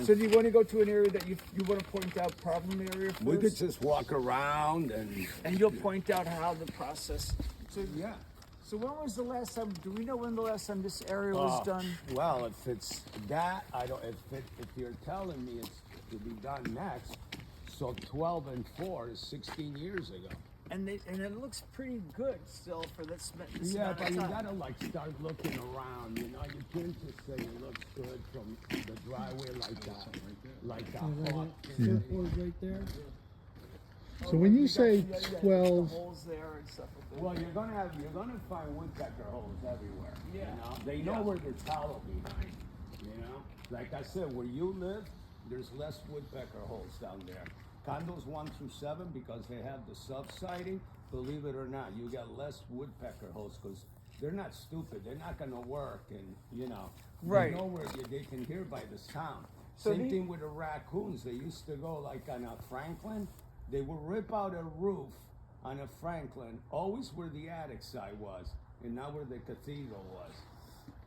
So do you want to go to an area that you want to point out problem area first? We could just walk around and you'll point out how the process. So yeah. So when was the last time? Do we know when the last time this area was done? Well, if it's that, I don't. If you're telling me it's to be done next, so 12 and 4 is 16 years ago. And it looks pretty good still for this. Yeah, amount but of you time. gotta like start looking around. You know, you can't just say it looks good from the driveway like that, like that. Right there. So when you say got the 12, holes there and stuff like that. Well, you're gonna find woodpecker holes everywhere. Yeah. You know, they know where the towel behind. You know, like I said, where you live, there's less woodpecker holes down there. Condos 1 through 7, because they have the subsiding. Believe it or not, you got less woodpecker holes because they're not stupid. They're not gonna work, and you know, Right. They know where they can hear by the sound. So Same thing with the raccoons. They used to go like on a Franklin. They would rip out a roof on a Franklin, always where the attic side was, and not where the cathedral was.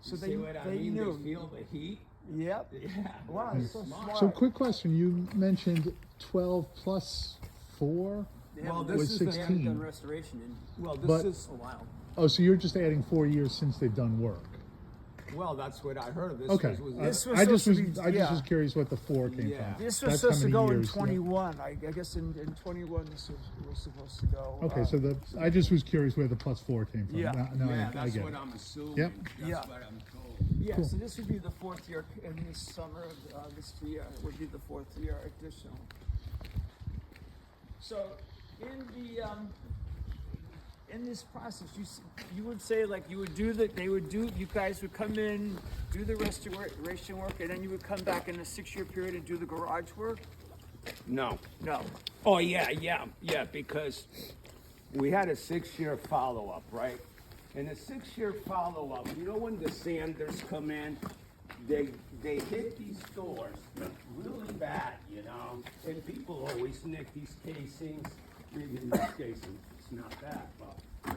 So You they- see what I they mean? knew. They feel the heat. Yep. Yeah. Wow, they're it's so smart. so quick question, you mentioned 12 plus 4? Well, Was this is the, 16. Done restoration in well, this But- is a while. Oh, so you're just adding 4 years since they've done work? well, that's what I heard. This Okay. was This was I just supposed was to be- I just yeah. was curious what the 4 came Yeah. from. This was That's supposed how to many go in years, yeah. 21. I guess in 21 this was supposed to go. Okay, so I just was curious where the plus 4 came from. Yeah. Now yeah, I that's get what it. I'm assuming. Yep. That's Yeah. what I'm told. Yeah, Cool. so this would be the 4th year in this summer. This year would be the 4th year additional. So in this process, you would say like you guys would come in, do the restoration work, and then you would come back in a 6-year period and do the garage work. No. No. Oh yeah, because we had a 6-year follow-up, right? And a 6-year follow-up, you know when the sanders come in, they hit these doors really bad, you know? And people always nick these casings. Maybe in this casing, it's not bad, but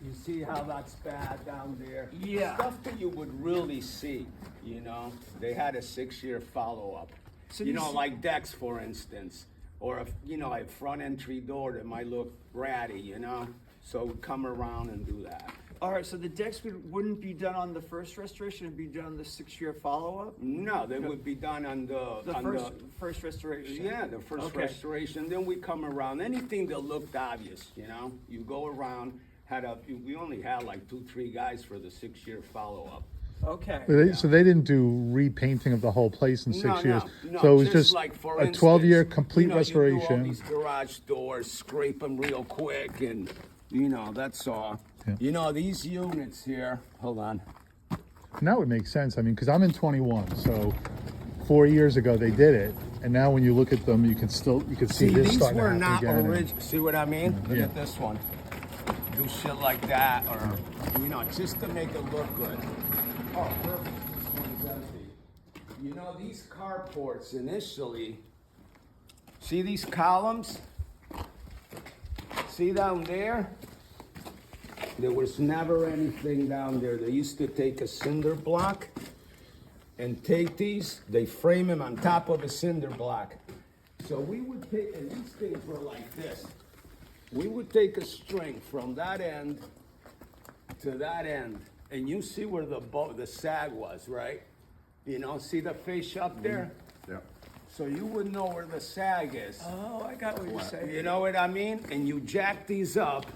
you see how that's bad down there? Yeah. Stuff that you would really see, you know? They had a 6-year follow-up. So You these- know, like decks, for instance, or a front entry door that might look ratty, you know? So come around and do that. All right, so the decks wouldn't be done on the first restoration; it'd be done on the 6-year follow-up. No, they would be done on The first restoration. yeah, the first Okay. restoration. Then we come around. Anything that looked obvious, you know? You go around. We only had like 2-3 guys for the 6-year follow-up. Okay. So they didn't do repainting of the whole place in 6 No, years? no, So it was just like, for a instance, 12-year complete you know, You do all restoration? these garage doors, scrape them real quick, and that's all. Yeah. You know, these units here. Hold on. And that would make sense, I mean, because I'm in 21, so 4 years ago they did it, and now when you look at them, you can see this these starting to were happen not again. and- original. See what I mean? Look Yeah. at this one. Do shit like that, or just to make it look good. Oh, perfect. This one's empty. You know, these carports initially. See these columns? See down there? There was never anything down there. They used to take a cinder block and take these, they frame them on top of a cinder block. So we would take, and these things were like this. We would take a string from that end to that end, and you see where the sag was, right? See the fascia up there? Yeah. So you would know where the sag is. Oh, I got what you're saying. You know what I mean? And you jack these up,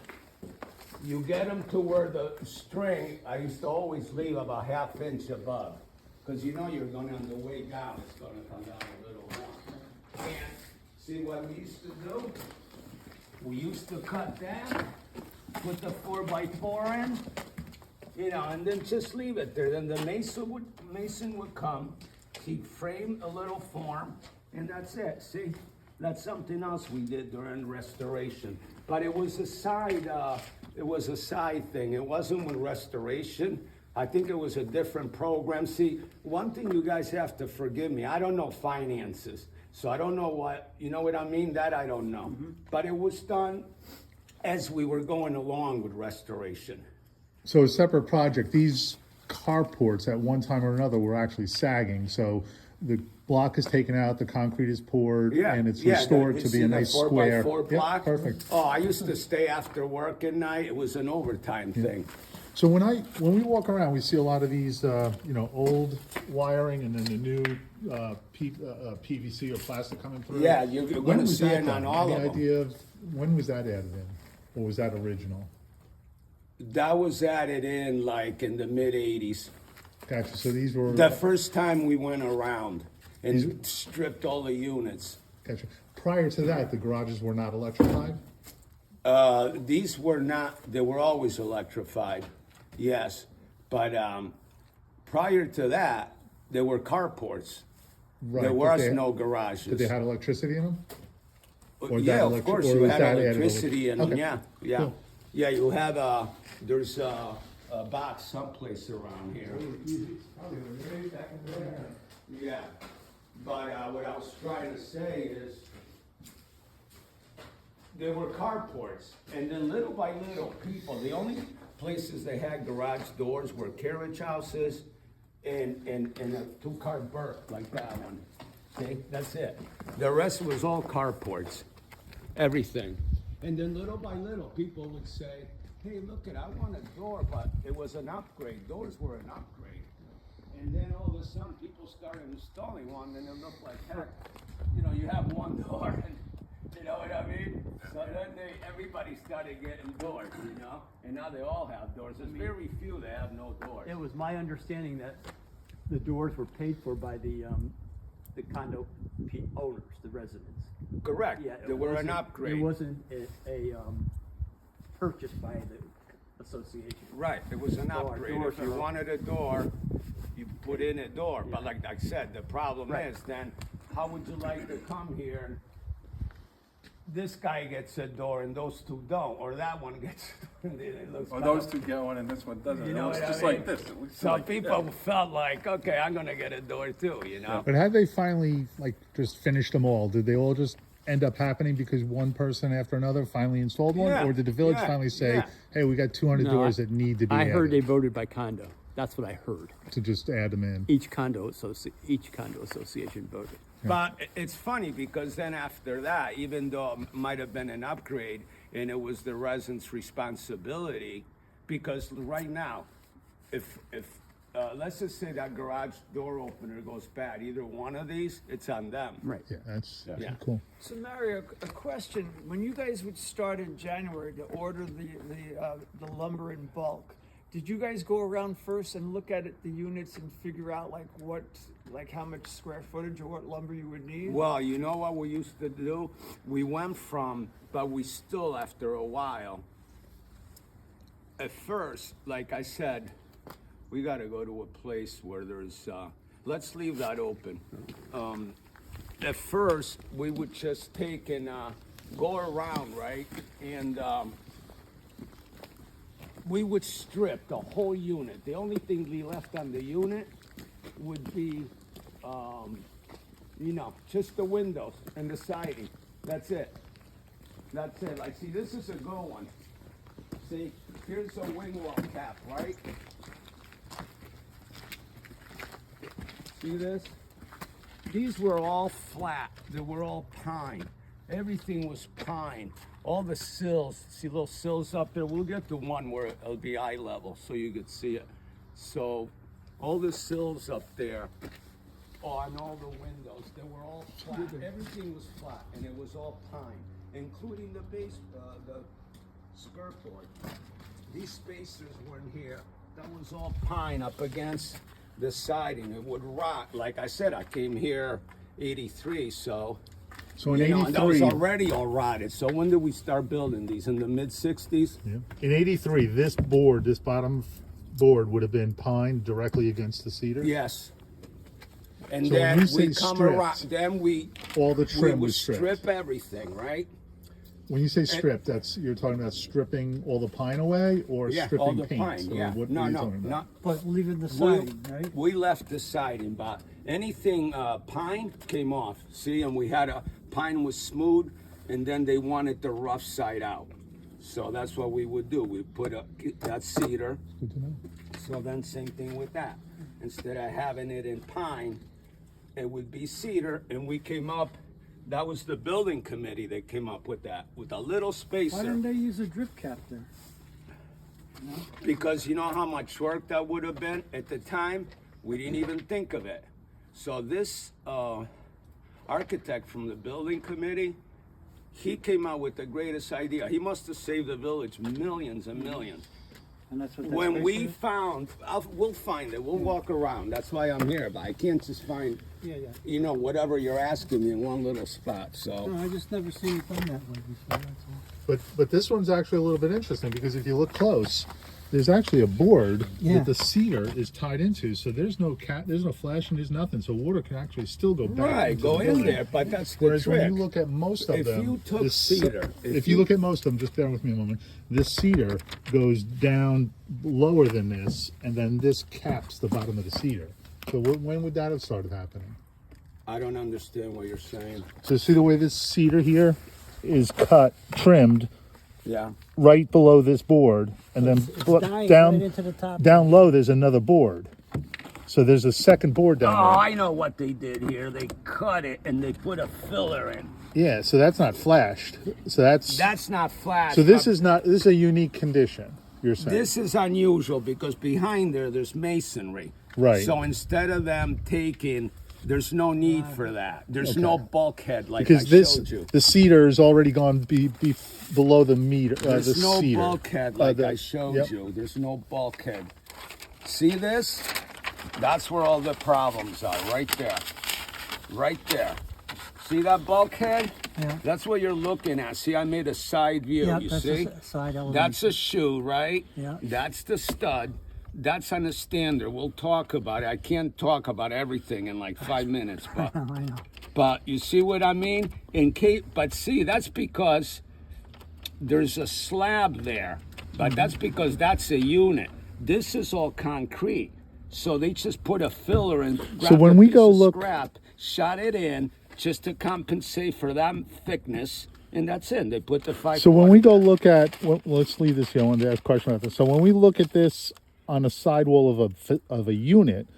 you get them to where the string, I used to always leave about 1/2 inch above. Because you're going on the way down, it's gonna come down a little more. And see what we used to do? We used to cut that, put the 4x4 in, and then just leave it there. Then the mason would come, he'd frame a little form, and that's it. See, that's something else we did during restoration. But it was a side thing. It wasn't with restoration. I think it was a different program. See, one thing you guys have to forgive me, I don't know finances. So I don't know you know what I mean? That I don't know. But it was done as we were going along with restoration. So a separate project, these carports at one time or another were actually sagging, so the block is taken out, the concrete is poured, Yeah, and it's yeah, restored you to see be a the nice 4x4 square. block? Yep, perfect. Oh, I used to stay after work at night. It was an overtime thing. So when we walk around, we see a lot of these, old wiring and then the new PVC or plastic coming through. Yeah, you're When gonna was see that it on done? all Any of them. idea of when was that added in, or was that original? That was added in like in the mid '80s. Gotcha. So these were The first time we went around and stripped all the units. gotcha. Prior to that, the garages were not electrified. These were not, they were always electrified, yes. But prior to that, there were carports. Right, There but was they- no But garages. they had electricity in them. or Yeah, that of electric- course, or you was had that added electricity in them, Okay. yeah. Cool. Yeah, you have, there's a box someplace around here. Yeah, but what I was trying to say is, there were carports, and then little by little, people, the only places they had garage doors were carriage houses and a two-car berth like that one. See, that's it. The rest was all carports, everything. And then little by little, people would say, hey, look it, I want a door, but it was an upgrade. Doors were an upgrade. And then all of a sudden, people started installing one, and it looked like heck. You know, you have one door, and you know what I mean? So then everybody started getting doors, you know? And now they all have doors. There's very few that have no doors. It was my understanding that the doors were paid for by the condo owners, the residents. Correct. Yeah, They it were an wasn't- upgrade. It wasn't a purchase by the association. Right, it was an So our upgrade. doors If you are- wanted a door, you put in a door. But like I said, the problem Right. is then, how would you like to come here and this guy gets a door and those two don't, or that one gets, and it looks Or kind those of- two get one and this one doesn't. You It know looks what I just mean? like this. It looks Some like people felt like, okay, I'm gonna get a door too, you know? But had they finally just finished them all? Did they all just end up happening because one person after another finally installed one, Yeah, or did the village yeah, finally say, yeah. "Hey, we got 200 doors that need to be I added," heard they voted by condo. That's what I heard. to just add them in? Each condo association voted. But it's funny because then after that, even though it might have been an upgrade and it was the residents' responsibility, because right now, if let's just say that garage door opener goes bad, either one of these, it's on them. Right. Yeah, that's Yeah. cool. So Mario, a question, when you guys would start in January to order the lumber in bulk, did you guys go around first and look at the units and figure out like how much square footage or what lumber you would need? Well, you know what we used to do? We went from, but we still, after a while, at first, like I said, we got to go to a place where there's, let's leave that open. At first, we would just take and go around, right? And we would strip the whole unit. The only thing we left on the unit would be, just the windows and the siding. That's it. That's it. Like, see, this is a good one. See, here's a wing wall cap, right? See this? These were all flat. They were all pine. Everything was pine. All the sills, see little sills up there? We'll get to one where it'll be eye level so you could see it. So all the sills up there on all the windows, they were all flat. Everything was flat and it was all pine, including the base, the skirt board. These spacers were in here. That was all pine up against the siding. It would rot. Like I said, I came here 83, so So in and that was '83, already all rotted. So when did we start building these? In the mid 60s? yeah. In '83, this bottom board would have been pine directly against the cedar. Yes. And So when then you say we come stripped, around. Then we all the we trim would was stripped. strip everything, right? When you say stripped, you're talking about stripping all the pine away, or Yeah, stripping all the paint. pine. Or Yeah. what No, are you no, talking about? not. But leaving the We, siding, right? we left the siding, but anything pine came off. See, and we had pine was smooth, and then they wanted the rough side out. So that's what we would do. We put that cedar. Good to know. So then same thing with that. Instead of having it in pine, it would be cedar, and we came up, that was the building committee that came up with that, with a little Why spacer. didn't they use a drip cap there? Because you know how much work that would have been at the time? We didn't even think of it. So this architect from the building committee, he came out with the greatest idea. He must have saved the village millions and millions. And that's what that When spacer we is? found, we'll find it, we'll walk around, that's why I'm here, but I can't just find, Yeah, yeah. you know, whatever you're asking me in one little spot, so. No, I just never seen it done that way before, that's all. But this one's actually a little bit interesting because if you look close, there's actually a board Yeah. that the cedar is tied into. So there's no there's no flashing, there's nothing. So water can actually still go back. Right, into go the in building. there, but that's the Whereas when trick. you look at most of If them, you took the cedar, if you look at most of them, just bear with me a moment. This cedar goes down lower than this, and then this caps the bottom of the cedar. So when would that have started happening? I don't understand what you're saying. So see the way this cedar here is cut, trimmed Yeah. right below this board, and then It's dying down right into the top. down low there's another board. So there's a second board down Oh, there. I know what they did here. They cut it and they put a filler in. Yeah, so that's not flashed. So That's not flat. so this is not this is a unique condition. You're saying This is unusual because behind there's masonry. Right. So instead of them taking, there's no need for that. There's no bulkhead like because I this showed you. the cedar is already gone below the meter. There's the no cedar. bulkhead like the- I showed yep. you. There's no bulkhead. See this? That's where all the problems are, right there. Right there. See that bulkhead? Yeah. That's what you're looking at. See, I made a side view, Yeah, you that's see? a side elevation. That's a shoe, right? Yeah. That's the stud. That's on the standard. We'll talk about it. I can't talk about everything in like 5 minutes, but I know. but you see what I mean? But see, that's because there's a slab there. But that's because that's a unit. This is all concrete. So they just put a filler in. So when we go of look- scrap, shot it in just to compensate for that thickness, and that's it. They put the 5. So when we go look at, well, let's leave this here. I wanted to ask a question about this. So when we look at this on a sidewall of a unit,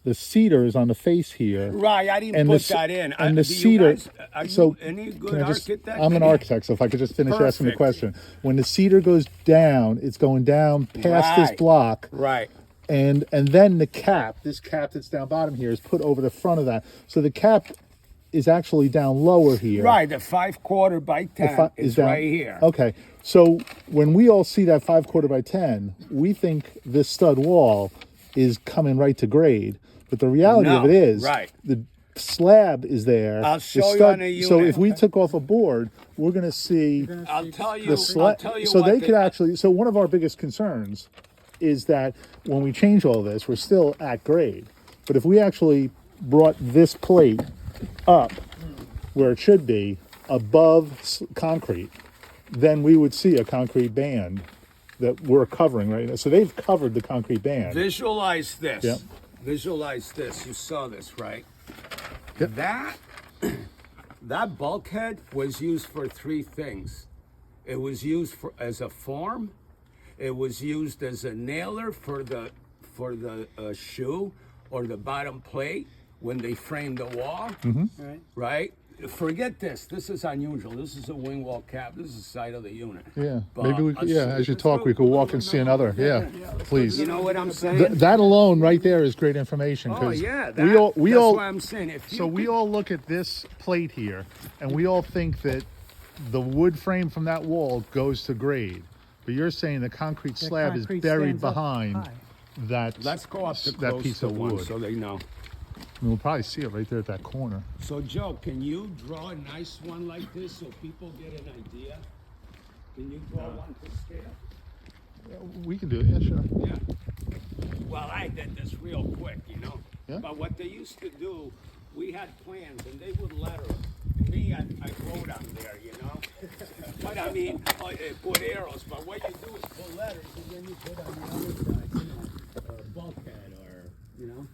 the cedar is on the face here. Right, I didn't And put the, that in. and the Do you cedar. guys- are So you any good can I just? architect? I'm an architect, so if I could just finish asking the Perfect. question. When the cedar goes down, it's going down past this Right. block, Right. and then the cap, this cap that's down bottom here, is put over the front of that. So the cap is actually down lower here. Right, the 5/4 by 10 is down- right here. Okay, so when we all see that 5/4 by 10, we think this stud wall is coming right to grade, but the reality of No, it is, right. the slab is there. I'll the show you on a So unit. if we took off a board, we're going to see I'll tell you. the I'll slab. tell you So what they could actually. So one of our biggest concerns is that when we change all this, we're still at grade. But if we actually brought this plate up where it should be, above concrete, then we would see a concrete band that we're covering right now. So they've covered the concrete band. Visualize this. Yep. Visualize this. You saw this, right? Yep. That bulkhead was used for 3 things. It was used as a form. It was used as a nailer for the shoe or the bottom plate when they framed the wall. Right. Right? Forget this. This is unusual. This is a wing wall cap. This is the side of the unit. Yeah, But maybe we could, I'll yeah, show as you Let's talk, go. we could walk and see another. Yeah, please. You know what I'm saying? That alone right there is great information. Oh 'cause yeah, we all, that's all, why I'm saying. If you so we all look at this plate here, and we all think that the wood frame from that wall goes to grade. But you're saying the concrete The slab concrete is buried stands up behind high. that. let's go up to that close piece to of one wood. so they know. And we'll probably see it right there at that corner. So Joe, can you draw a nice one like this so people get an idea? Can you draw one to scale? We can do it. Yeah, sure. Yeah. Well, I did this real quick, you know. Yeah. But what they used to do, we had plans and they would letter them. Me, I wrote on there, you know. But I mean, put arrows. But what you do is put letters and then you put on the other side, you know, bulkhead or, you know.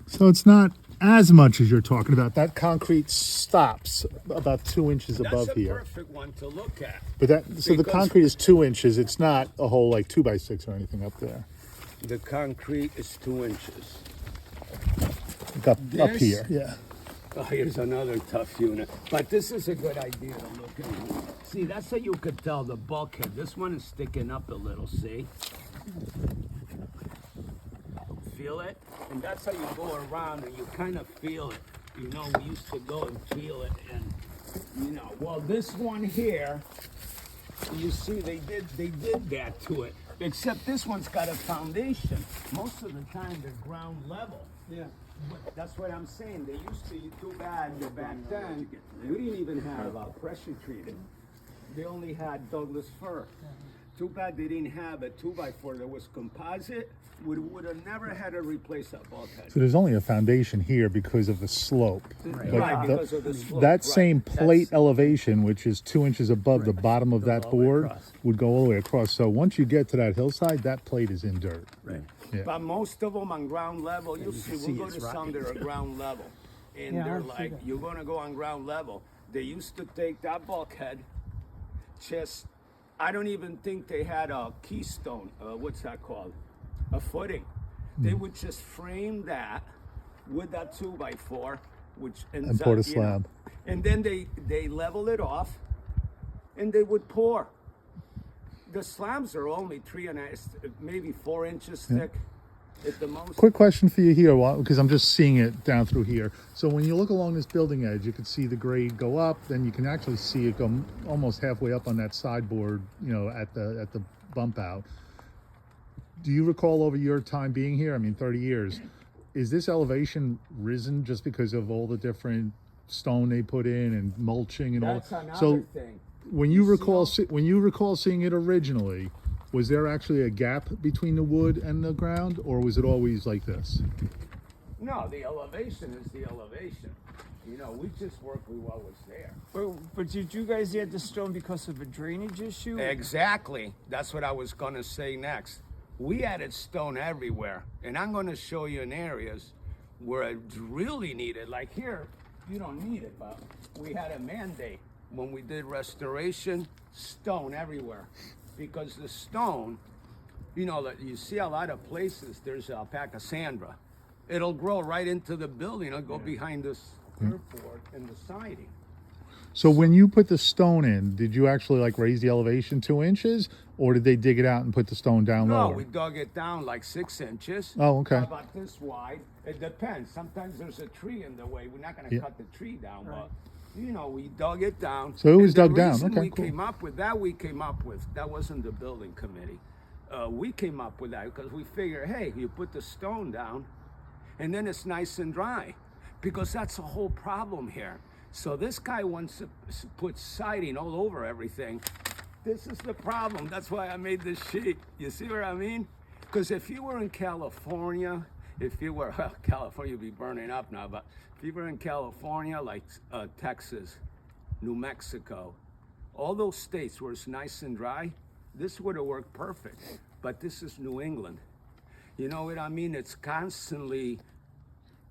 So it's not as much as you're talking about. That concrete stops about 2 inches above That's a here. perfect one to look at. But so the Because- concrete is 2 inches. It's not a whole like 2x6 or anything up there. The concrete is 2 inches. like up This- here, yeah. Oh, here's another tough unit. But this is a good idea to look at. See, that's how you could tell the bulkhead. This one is sticking up a little, see? Feel it? And that's how you go around and you kind of feel it. You know, we used to go and feel it and, you know, well, this one here, you see, they did that to it. Except this one's got a foundation. Most of the time, they're ground level. Yeah. But that's what I'm saying. They used to, too bad that back then, we didn't even have pressure treated. They only had Douglas fir. Too bad they didn't have a 2x4 that was composite. Would have never had to replace that bulkhead. So there's only a foundation here because of the slope. But Right, the- because of the slope. that right. same plate elevation, which is 2 inches above the bottom of that all the way board, across. would go all the way across. So once you get to that hillside, that plate is in dirt. Right. Yeah. But most of them on ground level, you'll see, see we'll go it's to some that rocky. are ground level. And Yeah, they're I've seen like, that. you're gonna go on ground level. They used to take that bulkhead, just, I don't even think they had a keystone, what's that called? A footing. They would just frame that with that 2x4, which ends And pour up, the you know, slab. and then they level it off and they would pour. The slabs are only 3.5, maybe 4 inches thick at the most. Quick question for you here, because I'm just seeing it down through here. So when you look along this building edge, you can see the grade go up, then you can actually see it go almost halfway up on that sideboard, you know, at the bump out. Do you recall over your time being here, I mean 30 years, is this elevation risen just because of all the different stone they put in and mulching and That's all? another So thing. when you recall see when you recall seeing it originally, was there actually a gap between the wood and the ground, or was it always like this? No, the elevation is the elevation. You know, we just work with what was there. But did you guys add the stone because of a drainage issue? Exactly. That's what I was gonna say next. We added stone everywhere, and I'm gonna show you in areas where it's really needed. Like here, you don't need it, but we had a mandate when we did restoration, stone everywhere. Because the stone, you know, that you see a lot of places, there's alpaca sandra. It'll grow right into the building, it'll go behind this curveboard and the siding. So when you put the stone in, did you actually like raise the elevation 2 inches, or did they dig it out and put the stone down No, lower? we dug it down like 6 inches. Oh, okay. About this wide. It depends. Sometimes there's a tree in the way. We're not gonna Yeah. cut the tree down, but you know, we dug it down. So it was And the dug down. reason Okay, we cool. came up with that wasn't the building committee. We came up with that because we figured, hey, you put the stone down, and then it's nice and dry, because that's the whole problem here. So this guy wants to put siding all over everything. This is the problem. That's why I made this sheet. You see what I mean? Because if you were in California, California would be burning up now, but if you were in California, like Texas, New Mexico, all those states where it's nice and dry, this would have worked perfect. But this is New England. You know what I mean? It's constantly.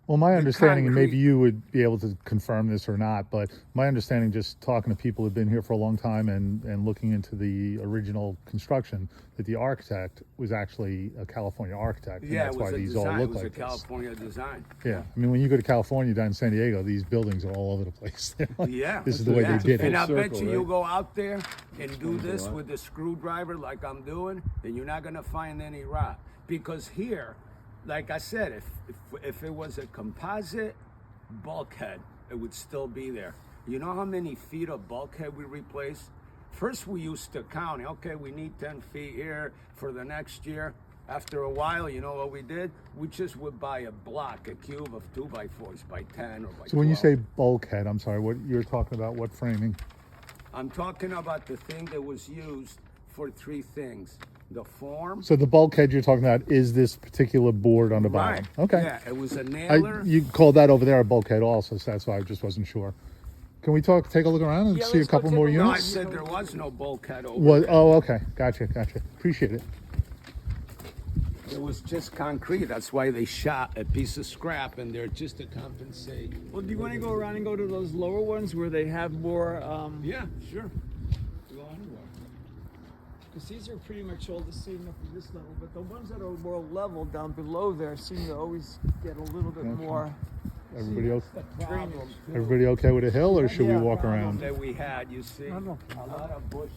Well, my understanding, and maybe concrete- you would be able to confirm this or not, but my understanding, just talking to people who've been here for a long time and looking into the original construction, that the architect was actually a California architect. And Yeah, that's it was why a these design. all It look was a like this. California design. Yeah, I mean, when you go to California down in San Diego, these buildings are all over the place. They're like, Yeah. this is the way Yeah. they did And it. I bet circle, you you'll right? go out there and do this with a screwdriver like I'm doing, and you're not gonna find any rot. Because here, like I said, if it was a composite bulkhead, it would still be there. You know how many feet of bulkhead we replaced? First we used to count, okay, we need 10 feet here for the next year. After a while, you know what we did? We just would buy a block, a cube of 2x4s by 10 or by 12. So when you say bulkhead, I'm sorry, what you're talking about? What framing? I'm talking about the thing that was used for 3 things. The form. So the bulkhead you're talking about is this particular board on the Right. bottom. Okay. Yeah, it was a nailer. You called that over there a bulkhead also, so that's why I just wasn't sure. Can we take a look around and Yeah, see a let's go couple take more a look. No, I units? said there was no bulkhead over What? there. Oh, okay. Gotcha. Appreciate it. It was just concrete. That's why they shot a piece of scrap in there just to compensate. Well, do you want to go around and go to those lower ones where they have more? Yeah, sure. Go anywhere. because these are pretty much all the same up at this level, but the ones that are more level down below there seem to always get a little bit Okay. more Everybody else, drainage. everybody okay with a hill, or should we Yeah. walk Problem around? that we had, you see, No, no. a lot of bushes,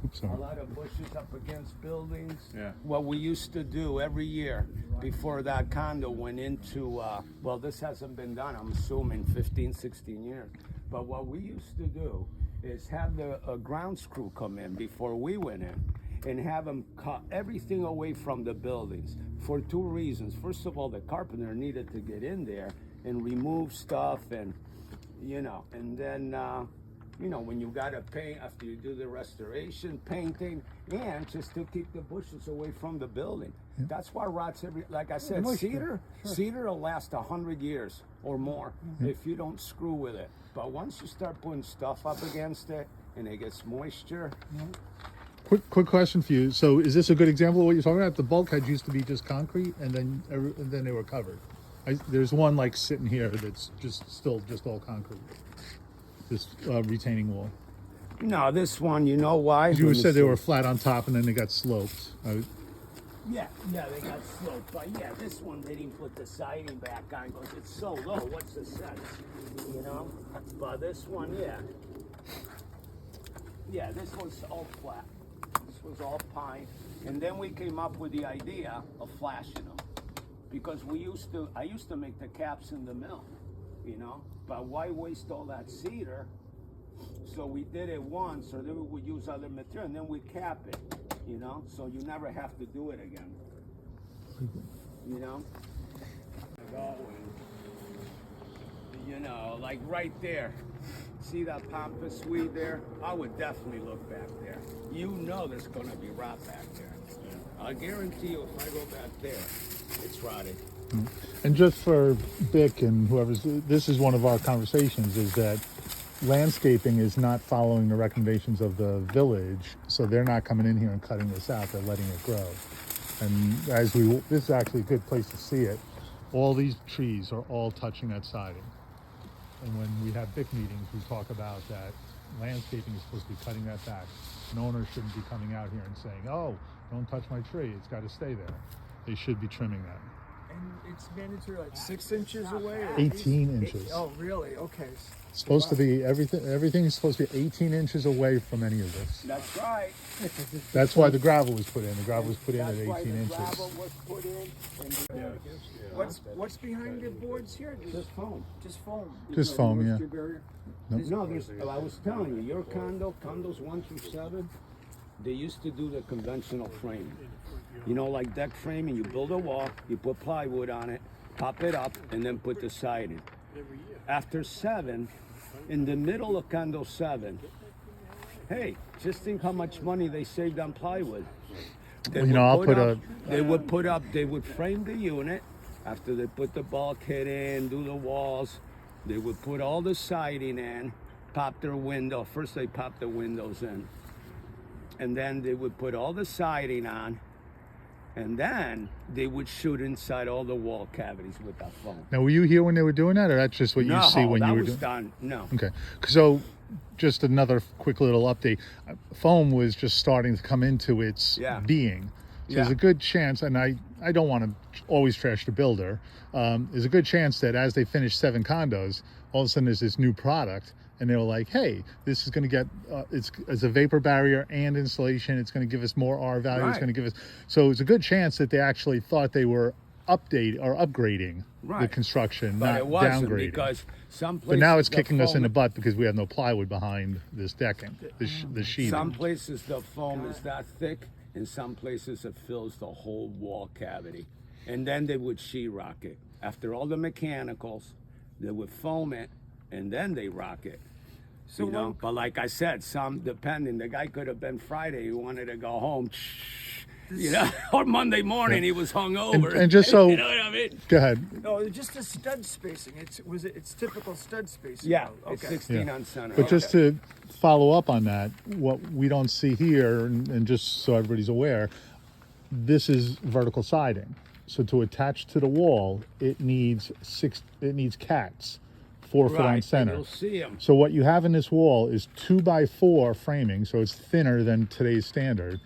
Oops, sorry. a lot of bushes up against buildings. Yeah. What we used to do every year before that condo went into, well, this hasn't been done, I'm assuming 15, 16 years. But what we used to do is have the grounds crew come in before we went in and have them cut everything away from the buildings for two reasons. First of all, the carpenter needed to get in there and remove stuff, and and then when you gotta paint after you do the restoration, painting, and just to keep the bushes away from the building. That's why rots like I said, cedar will last 100 years or more if you don't screw with it. But once you start putting stuff up against it and it gets moisture, Quick question for you. So is this a good example of what you're talking about? The bulkheads used to be just concrete, and then they were covered. There's one like sitting here that's still all concrete. This retaining wall. no, this one, you know why? You Let me said they see. were flat on top, and then they got sloped. Yeah, they got sloped. But yeah, this one they didn't put the siding back on because it's so low. What's the sense? But this one, yeah, this was all flat. This was all pine. And then we came up with the idea of flashing them. Because I used to make the caps in the mill, but why waste all that cedar? So we did it once, or then we would use other material, and then we cap it, so you never have to do it again. Like right there. See that pampas weed there? I would definitely look back there. There's gonna be rot back there. I guarantee you if I go back there, it's rotted. And just for Vic and whoever's, this is one of our conversations, is that landscaping is not following the recommendations of the village, so they're not coming in here and cutting this out, they're letting it grow. And this is actually a good place to see it. All these trees are all touching that siding. And when we have Vic meetings, we talk about that landscaping is supposed to be cutting that back. An owner shouldn't be coming out here and saying, oh, don't touch my tree, it's got to stay there. They should be trimming that. And it's mandatory like 6 inches away? Or 18 inches. Oh, really? Okay. It's supposed to be, everything is supposed to be 18 inches away from any of this. That's right. That's why the gravel was put in. The gravel was put in at That's 18 why the inches. gravel was put in. And What's behind the boards here? just foam. Just foam. Just foam, yeah. No, I was telling you, your condos 1 through 7, they used to do the conventional framing. Like deck framing, you build a wall, you put plywood on it, pop it up, and then put the siding. After 7, in the middle of condo 7, hey, just think how much money they saved on plywood. They would frame the unit after they put the bulkhead in, do the walls. They would put all the siding in, pop their window. First they pop the windows in. And then they would put all the siding on. And then they would shoot inside all the wall cavities with that foam. Now, were you here when they were doing that, or that's just what you see when you were doing? Done. No. Okay, so just another quick little update. Foam was just starting to come into its being. So there's a good chance, and I don't want to always trash the builder. There's a good chance that as they finish 7 condos, all of a sudden there's this new product, and they were like, hey, this is going to get, it's a vapor barrier and insulation. It's going to give us more R value. It's going to give us, so it's a good chance that they actually thought they were upgrading the construction, but not it wasn't, downgrading. Because some places, But now it's kicking us in the butt because we have no plywood behind this decking, the sheeting. Some places the foam is that thick, in some places it fills the whole wall cavity. And then they would sheetrock it. After all the mechanicals, they would foam it, and then they rock it. So but like I said, some depending, the guy could have been Friday, he wanted to go home, or Monday morning he was hungover. And just so, you know what I mean? Go ahead. No, just the stud spacing. It's typical stud spacing. Yeah, though. it's Okay. 16 on center. But just to follow up on that, what we don't see here, and just so everybody's aware, this is vertical siding. So to attach to the wall, it needs cats, 4 foot on center. You'll see them. So what you have in this wall is 2x4 framing, so it's thinner than today's standard,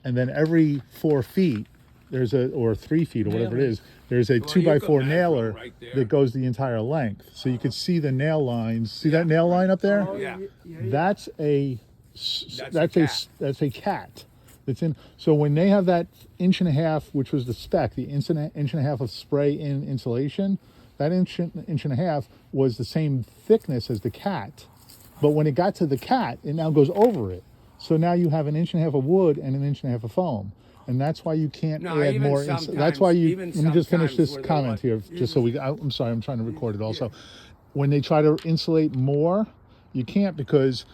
and then every 4 feet, or 3 feet or whatever it is, there's a Well, 2 you by can 4 measure nailer right there. that goes the entire length. So you could see the nail lines. See that nail line up there? Oh, Yeah. That's a That's a cat. that's a cat that's in. So when they have that 1.5 inch, which was the spec, the inch and a half of spray in insulation, that inch and a half was the same thickness as the cat, but when it got to the cat, it now goes over it. So now you have 1.5 inches of wood and 1.5 inches of foam. And that's why you can't No, add even more. That's why you. even Let me just finish sometimes this where they're comment like- here, just so I'm sorry, I'm trying to record it also. When they try to insulate more, you can't, because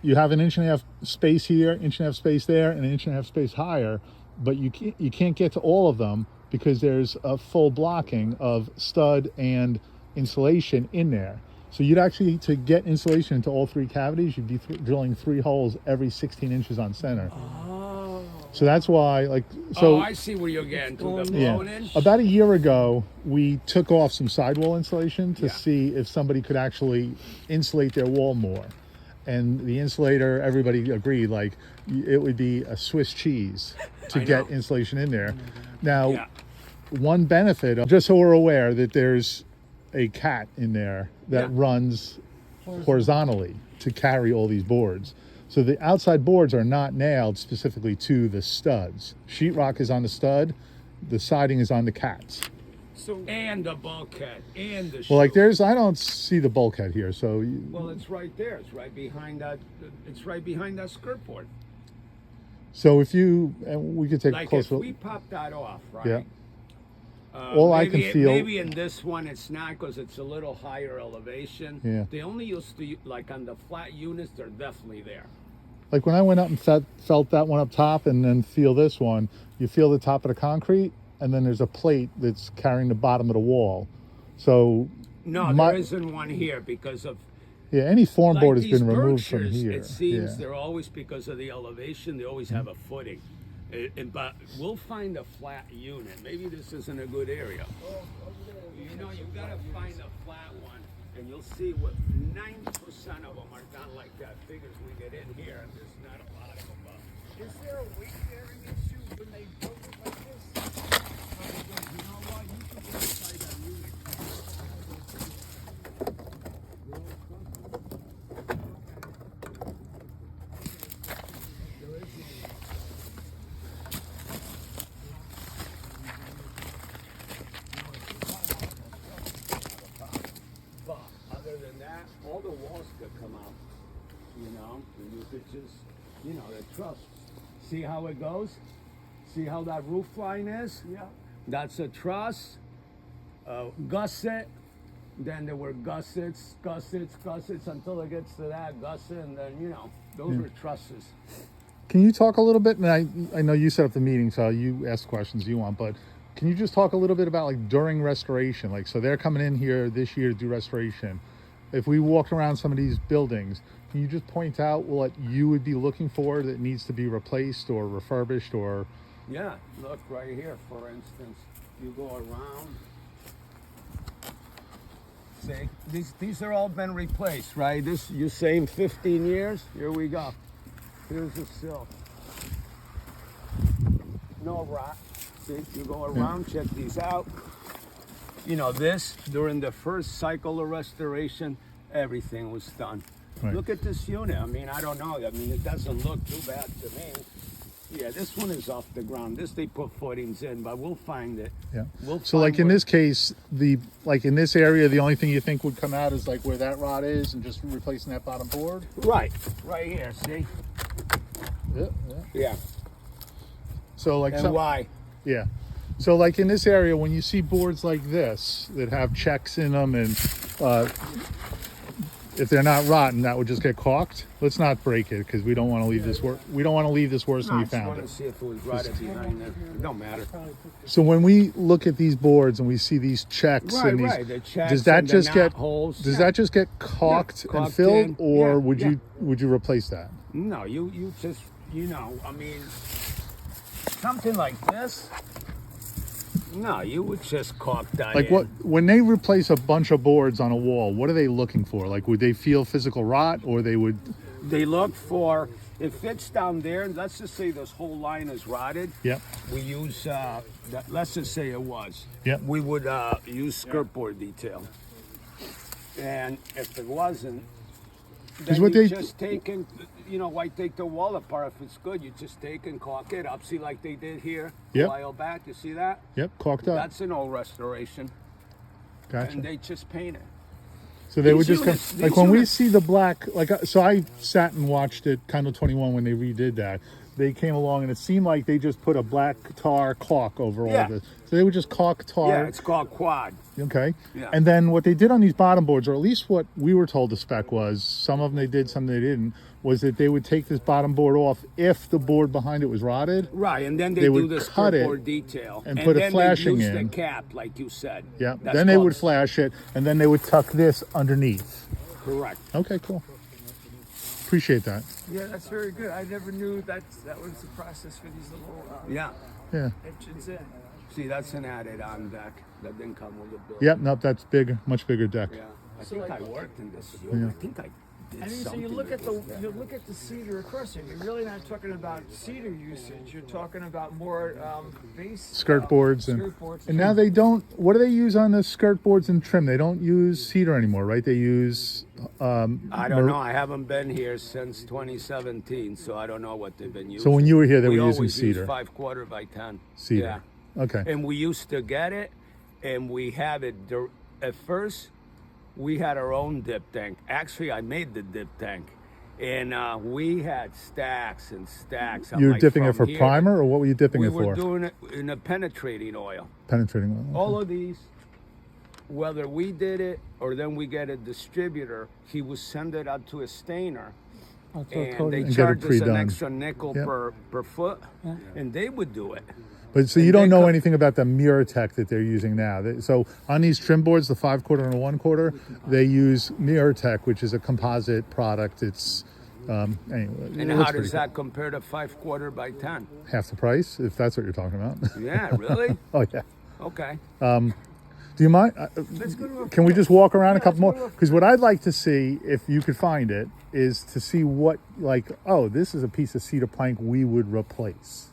you have 1.5 inch space here, 1.5 inch space there, and 1.5 inch space higher, but you can't get to all of them because there's a full blocking of stud and insulation in there. So you'd actually, to get insulation into all 3 cavities, you'd be drilling 3 holes every 16 inches on center. So that's why, Oh, I see where you're getting to, the yeah. blown in. About a year ago, we took off some sidewall insulation to Yeah. see if somebody could actually insulate their wall more. And the insulator, everybody agreed, it would be a Swiss cheese to I get know. insulation in there. Now, Yeah. one benefit, just so we're aware, that there's a cat in there that Yeah. runs horizontally to carry all these boards. So the outside boards are not nailed specifically to the studs. Sheetrock is on the stud, the siding is on the cats. So, And the bulkhead, and the Well, shoe. I don't see the bulkhead here, so Well, it's right there. It's right behind that. It's right behind that skirt board. so if you, and we could take a Like closer if we pop that off, right? Yeah. All I can feel- Maybe in this one it's not because it's a little higher elevation. Yeah. They only used to, like on the flat units, they're definitely there. like when I went up and felt that one up top and then feel this one, you feel the top of the concrete, and then there's a plate that's carrying the bottom of the wall. So No, My- there isn't one here because of yeah, any form like board has these been removed from Berkshires, here. It seems yeah. they're always, because of the elevation, they always have a footing. But we'll find a flat unit. Maybe this isn't a good area. You know, you gotta find a flat one, and you'll see what 90% of them are done like that. Figures we get in here, and there's not a lot of them. is there a weight bearing issue when they build it like this? Because you know what, you can get inside that unit. But other than that, all the walls could come out. You know, and you could just, you know, the truss. See how it goes? See how that roof line is? Yeah. That's a truss, gusset. Then there were gussets until it gets to that gusset, and then, you know, those were trusses. Can you talk a little bit? And I know you set up the meeting, so you ask questions you want, but can you just talk a little bit about during restoration? So they're coming in here this year to do restoration. If we walked around some of these buildings, can you just point out what you would be looking for that needs to be replaced or refurbished or? Yeah, look right here, for instance. You go around. See, these are all been replaced, right? This, you're saying 15 years? Here we go. Here's the sill. No rot. See, you go around, check these out. You know, this, during the first cycle of restoration, everything was done. Right. Look at this unit. I mean, I don't know. I mean, it doesn't look too bad to me. Yeah, this one is off the ground. This they put footings in, but we'll find it. Yeah. We'll So find in what- this case, in this area, the only thing you think would come out is where that rod is and just replacing that bottom board? Right here, see? Yeah. Yeah. So And why? Yeah. So in this area, when you see boards like this that have checks in them and if they're not rotten, that would just get caulked. Let's not break it because we don't want to leave this worse. We don't want to leave this worse than I we just found wanted it. to see if it was rotted behind there. It don't matter. So when we look at these boards and we see these checks Right, and these, right. The checks does that and the just knot get holes. does Yeah. that just get caulked and caulked filled, in. or Yeah, would yeah. you replace that? No, you just, you know, I mean, something like this. No, you would just caulk that in. When they replace a bunch of boards on a wall, what are they looking for? Would they feel physical rot, or they would They look for, if it's down there, and let's just say this whole line is rotted. Yep. We use, let's just say it was. Yep. We would use skirt board detail. And if it wasn't, then what you they- just take and, you know, why take the wall apart if it's good? You just take and caulk it up. See, like they did here Yep. a while back. You see that? Yep, caulked up. That's an old restoration. Gotcha. And they just paint it. So they These would just units- come, like these when we units- see the black, like, so I sat and watched it, Condo 21, when they redid that. They came along and it seemed like they just put a black tar caulk over all Yeah. of it. So they would just caulk tar. Yeah, it's called quad. Okay. Yeah. And then what they did on these bottom boards, or at least what we were told the spec was, some of them they did, some they didn't, was that they would take this bottom board off if the board behind it was rotted. Right, and then they, They do would the cut it board detail. and put a then flashing they use in. the cap, like you said. Yeah. That's Then they called- would flash it, and then they would tuck this underneath. Correct. Okay, cool. Appreciate that. Yeah, that's very good. I never knew that was the process for these little Yeah. Yeah. entrance in. See, that's an added on deck that didn't come with the bill. Yep. Nope. That's bigger, much bigger deck. Yeah. I So, think like- I worked in this room. I think I did I mean, so something. you look at with you look at the cedar across here. You're really not talking about cedar usage. You're talking about more base Skirt boards and skirt boards. and now they don't. What do they use on the skirt boards and trim? They don't use cedar anymore, right? They use. I don't know. I haven't been here since 2017, so I don't know what they've been using. So when you were here, they we were using always cedar. Use 5/4 by 10. Cedar. Yeah. Okay. And we used to get it, and we have it. At first, we had our own dip tank. Actually, I made the dip tank, and we had stacks and stacks. I'm You were like, dipping it from for here- primer, or what were you dipping We it were for? doing it in a penetrating oil. Penetrating oil. All of these, whether we did it or then we get a distributor, he would send it out to a stainer. And they And get it charge us an pre-done. extra nickel Yep. per foot, and they would do it. But so and you don't they know co- anything about the mirror tech that they're using now. So on these trim boards, the 5/4 and the 1/4, they use mirror tech, which is a composite product. It's anyway. And it how looks does pretty that compare to 5/4 by 10? cool. Half the price, if that's what you're talking about? Yeah, really? Oh yeah. Okay. Do you mind? Let's go to a Can we just walk around a Yeah, couple more? let's go to a- Because what I'd like to see, if you could find it, is to see what, like, oh, this is a piece of cedar plank we would replace.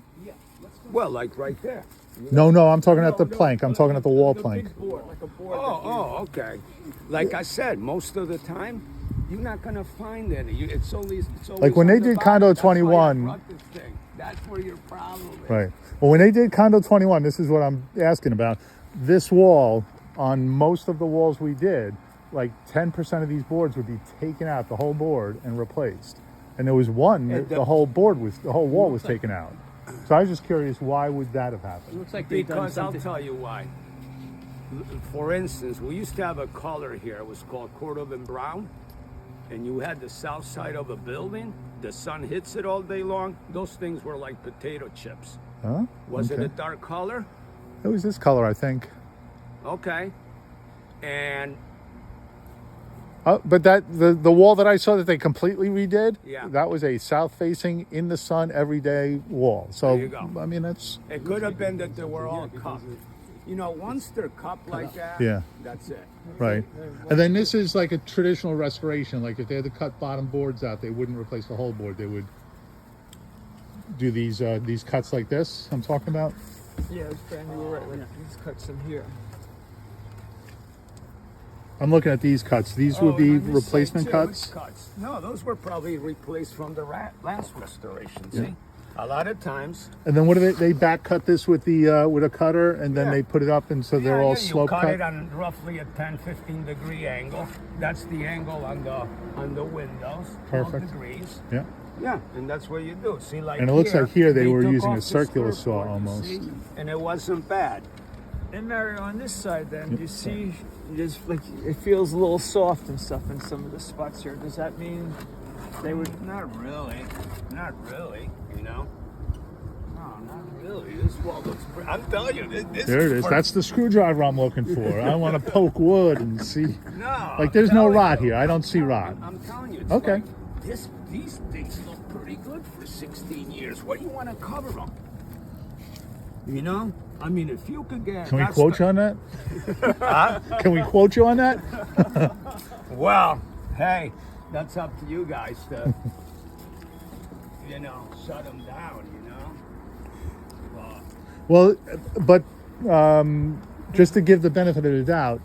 Well, like right there. No, I'm talking about the plank. I'm talking about the wall plank. Big board, like a board. Oh, okay. Like I said, most of the time, you're not gonna find any. It's always Like when on they the did bottom. Condo That's why I 21. brought this thing. That's where your problem is. Right. Well, when they did Condo 21, this is what I'm asking about. This wall, on most of the walls we did, like 10% of these boards would be taken out, the whole board, and replaced. And there was one that And the whole wall was taken out. So I was just curious, why would that have happened? Looks like they've done Because I'll something. tell you why. For instance, we used to have a color here. It was called Cordovan Brown. And you had the south side of a building. The sun hits it all day long. Those things were like potato chips. Huh? Was it Okay. a dark color? It was this color, I think. Okay. And But that the wall that I saw that they completely redid, Yeah. that was a south-facing, in the sun, everyday wall. So There you go. I mean, that's it could have been that they were all cupped. You know, once they're cupped like that, Yeah. that's it. right. And then this is like a traditional restoration. Like if they had to cut bottom boards out, they wouldn't replace the whole board. They would do these cuts like this. I'm talking about. Yeah, it's brand new. Right, like these cuts in here. I'm looking at these cuts. These would Oh, be and on this replacement side, too, cuts. it's No, those were probably replaced from the last restoration. See, a lot of times. And then what do they back cut this with the with a cutter, and then Yeah. they put it up, and so they're all you slope cut cut. it on roughly a 10-15 degree angle. That's the angle on the windows. 12 Perfect. degrees. Yeah. Yeah, and that's what you do. See, like And it looks like here they were took using off a the circular skirt saw board, you almost. see, and it wasn't bad. And Mario, on this side, then you see, there's like it feels a little soft and stuff in some of the spots here. Does that mean they would? Not really. You know. No, not really. This wall looks. I'm telling you, this There it is. for- That's the screwdriver I'm looking for. I want to poke wood and see. No. Like there's no I'm rot telling you. here. I don't see rot. I'm telling you. It's Okay. like these things look pretty good for 16 years. What do you want to cover them? You know? I mean, if you could get. Can we that's quote the- you on that? Can we quote you on that? Well, hey, that's up to you guys to, you know, shut them down, you know? Well, but just to give the benefit of the doubt,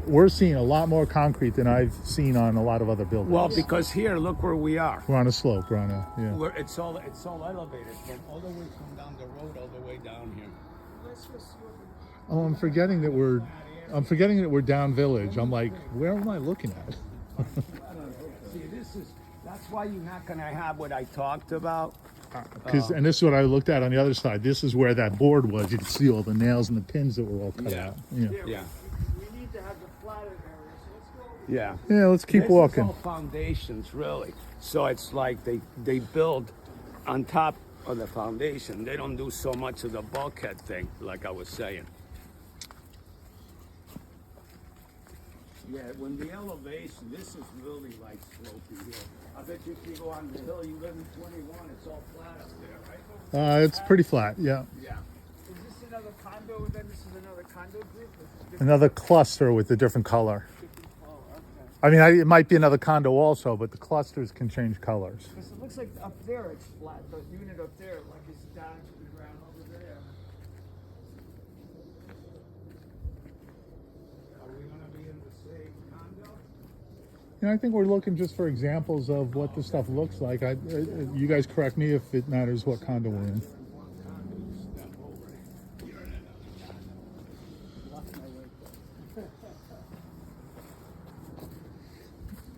we're seeing a lot more concrete than I've seen on a lot of other buildings. Well, because here, look where we are. We're on a slope. We're on a yeah. It's all elevated from all the way from down the road all the way down here. Oh, I'm forgetting that we're down Village. I'm like, where am I looking at? See, that's why you're not gonna have what I talked about. And this is what I looked at on the other side. This is where that board was. You could see all the nails and the pins that were all cut Yeah. out. Yeah. Yeah. We need to have the flatter area, so let's go. Yeah. Yeah, let's keep This walking. is all foundations, really. So it's like they build on top of the foundation. They don't do so much of the bulkhead thing, like I was saying. Yeah, when the elevation, this is really like slopey here. I bet you if you go on the hill, you live in 21, it's all flat up there, right? It's pretty flat. Yeah. Yeah. Is this another condo, then this is another condo group? Another cluster with a different color. Oh, okay. I mean, it might be another condo also, but the clusters can change colors. Because it looks like up there it's flat, the unit up there, like it's down to the ground over there. Are we gonna be in the same condo? You know, I think we're looking just for examples of what this stuff looks like. You guys correct me if it matters what condo we're in.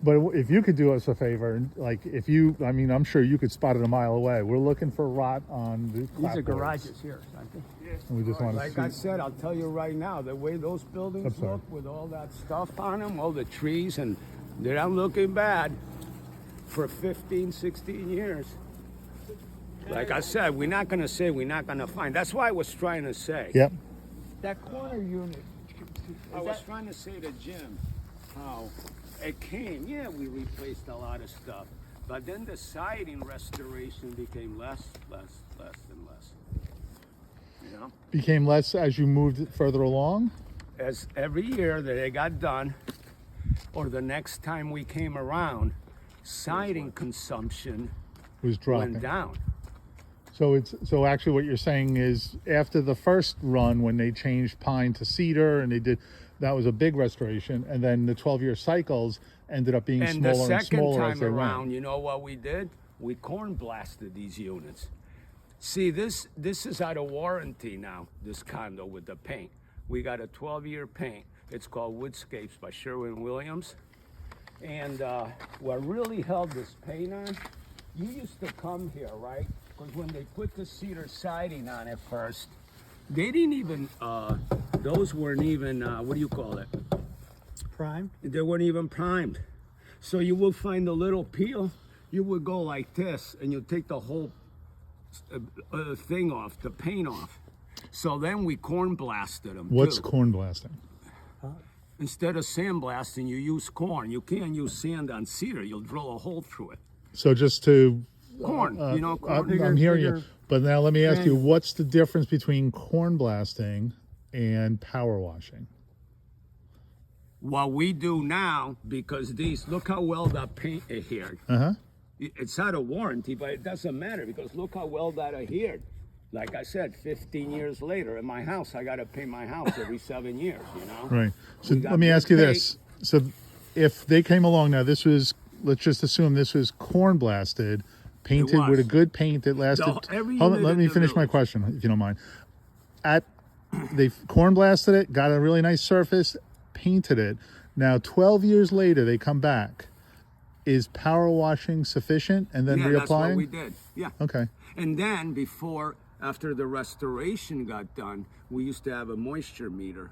But if you could do us a favor, like I mean, I'm sure you could spot it a mile away. We're looking for rot on the These are clapboards. garages here, aren't they? And we just want to Like see. I said, I'll tell you right now, the way those buildings I'm sorry. look with all that stuff on them, all the trees, and they're not looking bad for 15, 16 years. Like I said, we're not going to say we're not going to find. That's why I was trying to say. Yep. That corner unit, I was trying to say to Jim how it came. Yeah, we replaced a lot of stuff. But then the siding restoration became less and less. You know? Became less as you moved further along. As every year that it got done, or the next time we came around, siding consumption Was dropping. went down. So actually what you're saying is after the first run when they changed pine to cedar and that was a big restoration, and then the 12-year cycles ended up being And the smaller and second smaller as time they around, went. you know what we did? We corn blasted these units. See, this is out of warranty now, this condo with the paint. We got a 12-year paint. It's called Woodscapes by Sherwin-Williams. And what really held this paint on, you used to come here, right? Because when they put the cedar siding on it first, they didn't even, those weren't even, what do you call it? Prime? They weren't even primed. So you will find a little peel, you would go like this, and you take the whole thing off, the paint off. So then we corn blasted them. What's too. corn blasting? Instead of sandblasting, you use corn. You can't use sand on cedar. You'll drill a hole through it. So just to Corn, you know, corn. I'm hearing you, bigger- but now let me ask you, what's the difference between corn blasting and power washing? What we do now, because these, look how well that paint adhered. Uh-huh. It's out of warranty, but it doesn't matter because look how well that adhered. Like I said, 15 years later in my house, I got to paint my house every 7 years, you know? Right. So We got let me ask you good this. So if they came along now, let's just assume this was corn blasted, painted was. with a good paint that lasted. every Hold on, unit let in me the finish my village. question, if you don't mind. They corn blasted it, got a really nice surface, painted it. Now 12 years later, they come back. Is power washing sufficient and then Yeah, reapplying? that's what we did. Yeah. Okay. And then after the restoration got done, we used to have a moisture meter.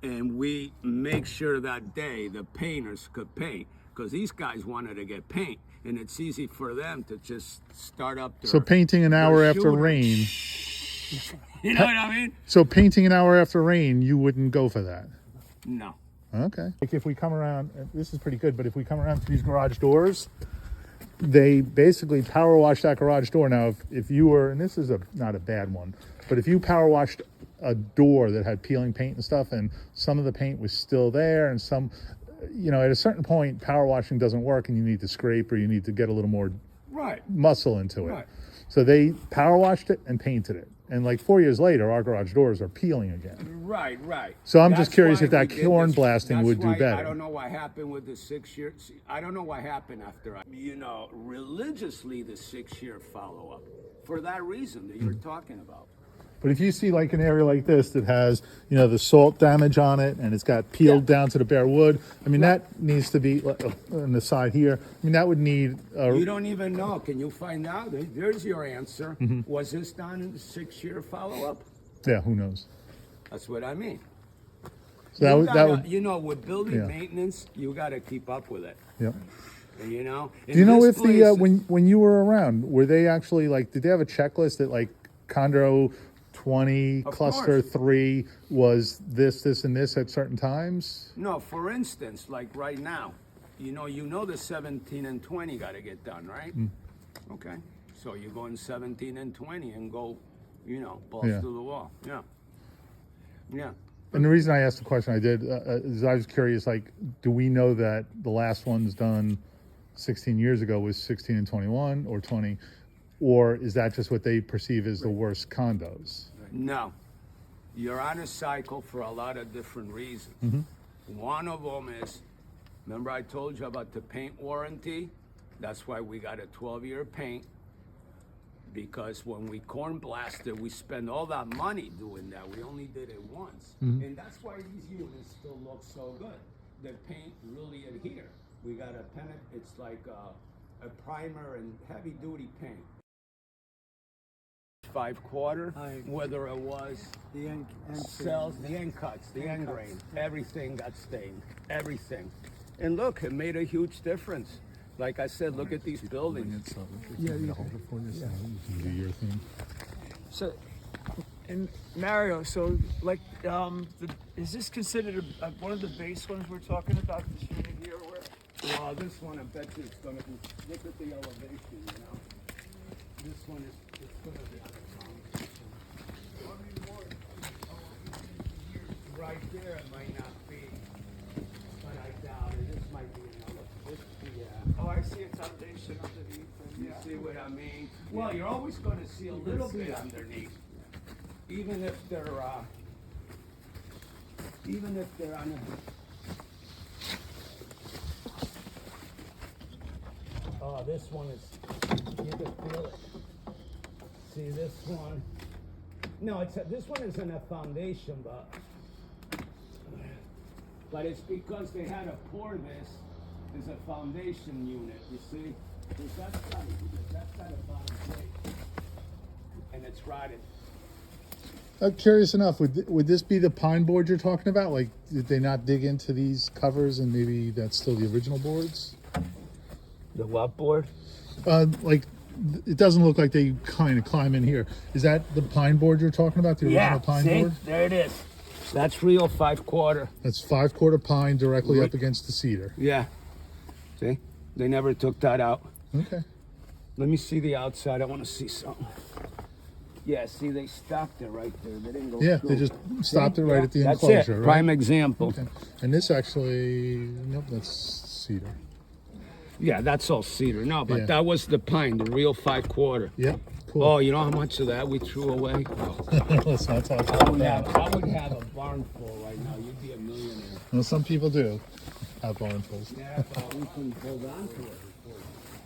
And we make sure that day the painters could paint because these guys wanted to get paint. And it's easy for them to just start up their. So painting an hour their after shooter. rain. You know what I mean? So painting an hour after rain, you wouldn't go for that. No. Okay. Like if we come around, this is pretty good, but if we come around to these garage doors, they basically power wash that garage door. Now, if you were, and this is not a bad one, but if you power washed a door that had peeling paint and stuff, and some of the paint was still there, and some, you know, at a certain point, power washing doesn't work and you need to scrape or you need to get a little more Right, muscle into it. Right. So they power washed it and painted it. And like 4 years later, our garage doors are peeling again. right, right. So I'm just That's curious why if that we did corn this. blasting That's would do why better. I don't know what happened with the 6 years. I don't know what happened after religiously the 6 year follow up for that reason that you're talking about. But if you see like an area like this that has, you know, the salt damage on it and it's got peeled down to the bare wood, I mean, that needs to be on the side here. I mean, that would need You don't even know. Can you find out? There's your answer. Was this done in the 6 year follow up? yeah, who knows? That's what I mean. So that You would, gotta- you know, with building Yeah. maintenance, you got to keep up with it. yeah. You know. Do you know if In this place- when you were around, were they actually like, did they have a checklist that like Condo 20, Of cluster course. 3 was this, and this at certain times? No, for instance, like right now, you know the 17 and 20 got to get done, right? Okay, so you go in 17 and 20 and go, balls Yeah. to the wall. Yeah, yeah. And the reason I asked the question I did is I was curious, like, do we know that the last one's done 16 years ago was 16 and 21 or 20? Or is that just what they perceive as the worst condos? No, you're on a cycle for a lot of different reasons. One of them is, remember I told you about the paint warranty? That's why we got a 12-year paint. Because when we corn blasted, we spent all that money doing that. We only did it once. And that's why these units still look so good. The paint really adhere. We got it's like a primer and heavy duty paint. 5/4, whether it was The end cells, the end cuts, the end grain, everything got stained, everything. And look, it made a huge difference. Like I said, look at these buildings. So, and Mario, so like, is this considered one of the base ones we're talking about this unit here? Where Well, this one, I bet you it's gonna be, look at the elevation, This one is, it's gonna be on a foundation. Right there, it might not be, but I doubt it. This might be oh, I see a foundation underneath. And, You see what I mean? Well, you're always gonna see a little bit underneath, even if they're on a. Oh, this one is, you can feel it. See this one? No, this one isn't a foundation, but it's because they had to pour this as a foundation unit, you see? Because that's got a bottom plate, and it's rotted. Curious enough, would this be the pine board you're talking about? Like, did they not dig into these covers and maybe that's still the original boards? The what board? Like, it doesn't look like they kind of climb in here. Is that the pine board you're talking about, the original pine see? board? There it is. That's real 5/4. That's 5/4 pine directly up against the cedar. Yeah. See? They never took that out. Okay. Let me see the outside. I want to see something. Yeah, see, they stopped it right there. They didn't go Yeah, through. they just stopped it right at the That's enclosure, it. right? Prime example. Okay. And this actually, nope, that's cedar. Yeah, that's all cedar. No, but Yeah. that was the pine, the real 5/4. Yep, cool. Oh, you know how much of that we threw away? Let's not talk I about would that. have a barn full right now. You'd be a millionaire. Well, some people do have barnfuls. Yeah, but we can hold on to it.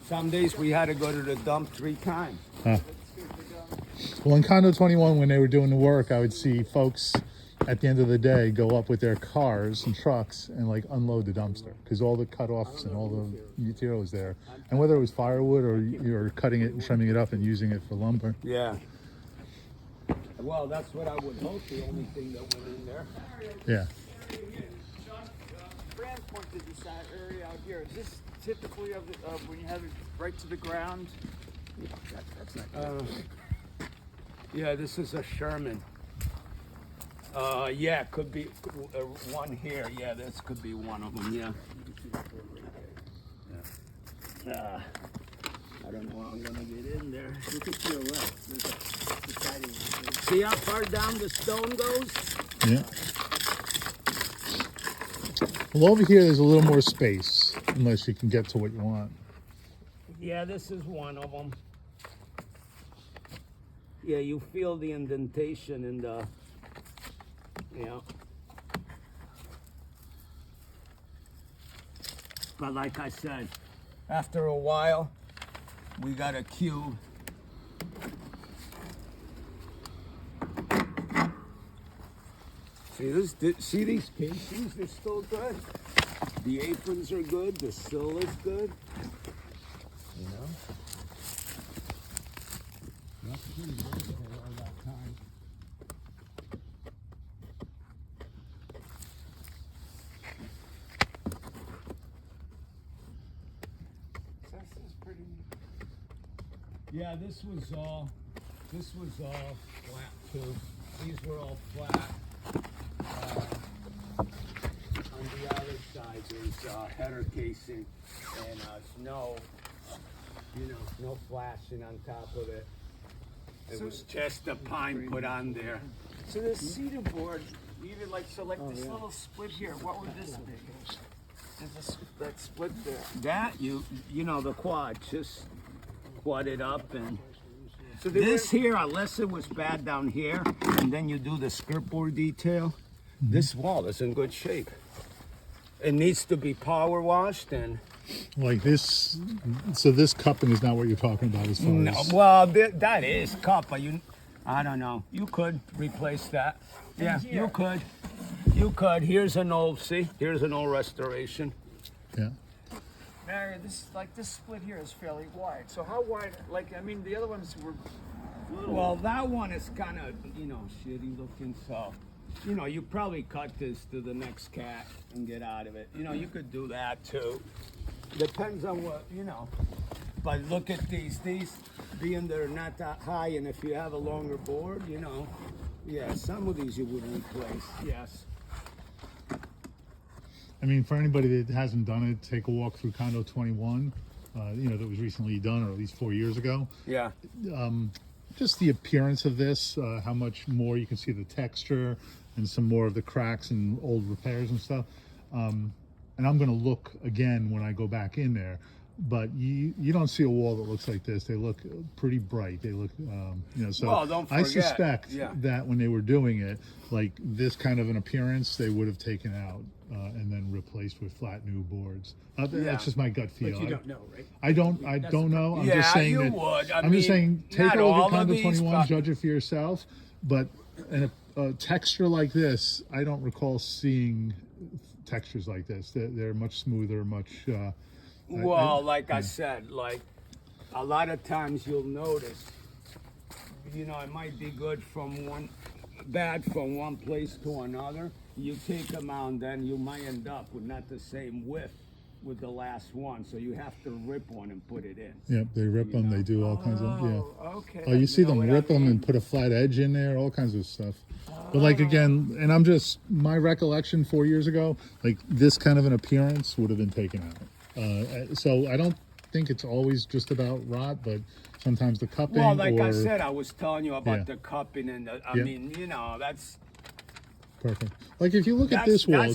Some days we had to go to the dump 3 times. Well, in Condo 21, when they were doing the work, I would see folks at the end of the day go up with their cars and trucks and like unload the dumpster because all the cutoffs and all the material was there. And whether it was firewood or you're cutting it and trimming it up and using it for lumber. Yeah. Well, that's what I would hope. The only thing that went in there. Yeah. John, Fran pointed this area out here. Is this typically of when you have it right to the ground? Yeah, this is a Sherman. Yeah, could be one here. Yeah, this could be one of them. Yeah. I don't know how I'm gonna get in there. Look at your left. There's a siding right there. See how far down the stone goes? Yeah. Well, over here, there's a little more space, unless you can get to what you want. Yeah, this is one of them. Yeah, you feel the indentation in the, yeah. But like I said, after a while, we got a cube. See these casings? They're still good. The aprons are good. The sill is good. You know. That's pretty good for all that time. This is pretty. Yeah, this was all flat too. These were all flat. On the other side, there's header casing and no flashing on top of it. It was just a pine put on there. So this cedar board, even like this little split here. What would this be? There's that split there. That you know the quad just quad it up and. So This here, unless it was bad down here, and then you do the skirt board detail, this wall is in good shape. It needs to be power washed and. Like this, so this cupping is not what you're talking about as far No, as. well, that is cup, but I don't know. You could replace that. Yeah, here. you could. You could. Here's an old restoration. Yeah. Mario, this split here is fairly wide. So how wide? Like I mean, the other ones were little. Well, that one is kind of shitty looking, so. You probably cut this to the next cat and get out of it. You could do that too. Depends on what, But look at these being they're not that high, and if you have a longer board, yeah, some of these you would replace, yes. I mean, for anybody that hasn't done it, take a walk through Condo 21, that was recently done, or at least 4 years ago. Yeah. Just the appearance of this, how much more you can see the texture and some more of the cracks and old repairs and stuff. And I'm going to look again when I go back in there. But you don't see a wall that looks like this. They look pretty bright. They look, so Well, don't I forget, suspect yeah. that when they were doing it, like this kind of an appearance, they would have taken out and then replaced with flat new boards. Yeah. That's just my gut feel. But you don't know, right? I don't know. I'm Yeah, just saying you that. would. I I'm just mean, saying, take not a look all at of Condo these, 21, but- judge it for yourself. But in a texture like this, I don't recall seeing textures like this. They're much smoother, much. Well, like I said, like a lot of times you'll notice, it might be bad from one place to another. You take them out, and then you might end up with not the same width with the last one. So you have to rip one and put it in. Yep, they rip them. They do all kinds of Okay. Oh, you see know them what I rip them mean? and put a flat edge in there, all kinds of stuff. But like again, and my recollection 4 years ago, like this kind of an appearance would have been taken out. So I don't think it's always just about rot, but sometimes the cupping. Well, like I or- said, I was telling you about Yeah. the cupping and I Yeah. mean, that's. Perfect. Like if you look at this wall,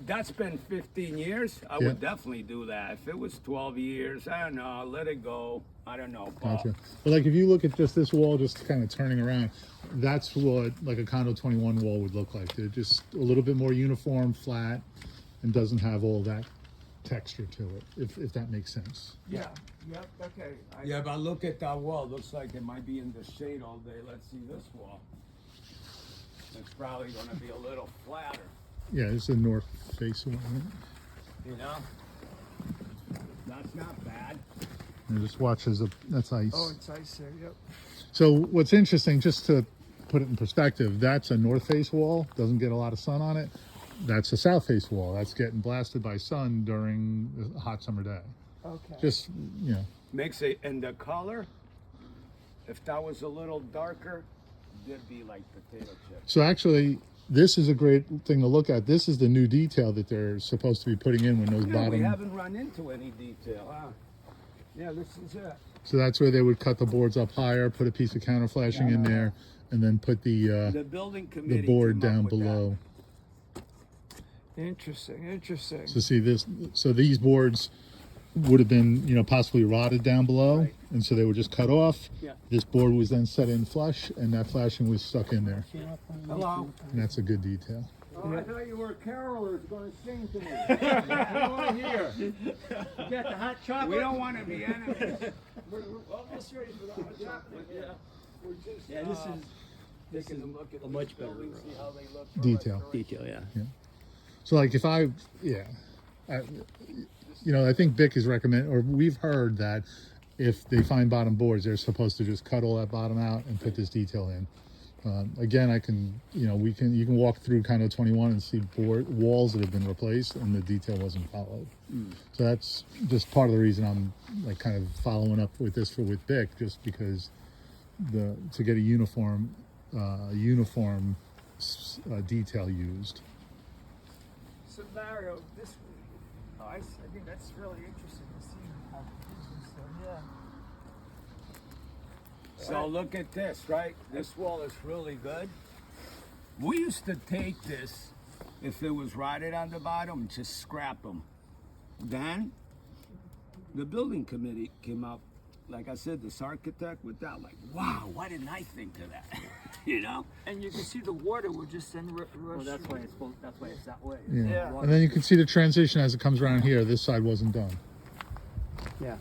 That's been 15 years. I Yeah. would definitely do that. If it was 12 years, I don't know. Let it go. I don't know. Paul. Gotcha. But like if you look at just this wall, just kind of turning around, that's what like a Condo 21 wall would look like. They're just a little bit more uniform, flat, and doesn't have all that texture to it, if that makes sense. Yeah. Yep. Okay. Yeah, but look at that wall. Looks like it might be in the shade all day. Let's see this wall. It's probably going to be a little flatter. Yeah, it's a north face one. Right? You know? That's not bad. And just watch that's ice. Oh, it's ice there. Yep. So what's interesting, just to put it in perspective, that's a north face wall, doesn't get a lot of sun on it. That's a south face wall. That's getting blasted by sun during a hot summer day. Okay. Just, Makes it, and the color, if that was a little darker, it'd be like potato chips. So actually, this is a great thing to look at. This is the new detail that they're supposed to be putting in when those Yeah, we bottom. haven't run into any detail, huh? Yeah, this is it. So that's where they would cut the boards up higher, put a piece of counter flashing in and then put The building committee the board came up down with that. below. Interesting. So see this, so these boards would have been, possibly rotted down below, Right. and so they were just cut off. Yeah. This board was then set in flush, and that flashing was stuck in there, Hello? and that's a good detail. Oh, I thought you were a caroler going to sing to me. I don't want to hear. You got the hot chocolate? We don't want to be enemies. We're almost ready for the hot chocolate. Yeah. We're just Yeah, this taking is a look at a these much better buildings, see how they look for Detail. restoration. detail, yeah. So like if I think Vic is or we've heard that if they find bottom boards, they're supposed to just cut all that bottom out and put this detail in. Again, you can walk through Condo 21 and see walls that have been replaced and the detail wasn't followed. So that's just part of the reason I'm like kind of following up with this with Vic, just because to get a uniform detail used. So Mario, I think that's really interesting to see how the business done. Yeah. So look at this, right? This wall is really good. We used to take this, if it was rotted on the bottom, just scrap them. Then the building committee came up, like I said, this architect with that, like, wow, why didn't I think of that? You know? And you can see the water would just then rush. Well, that's why it's that way. Yeah. Yeah. And then you can see the transition as it comes around here. This side wasn't done. Yeah.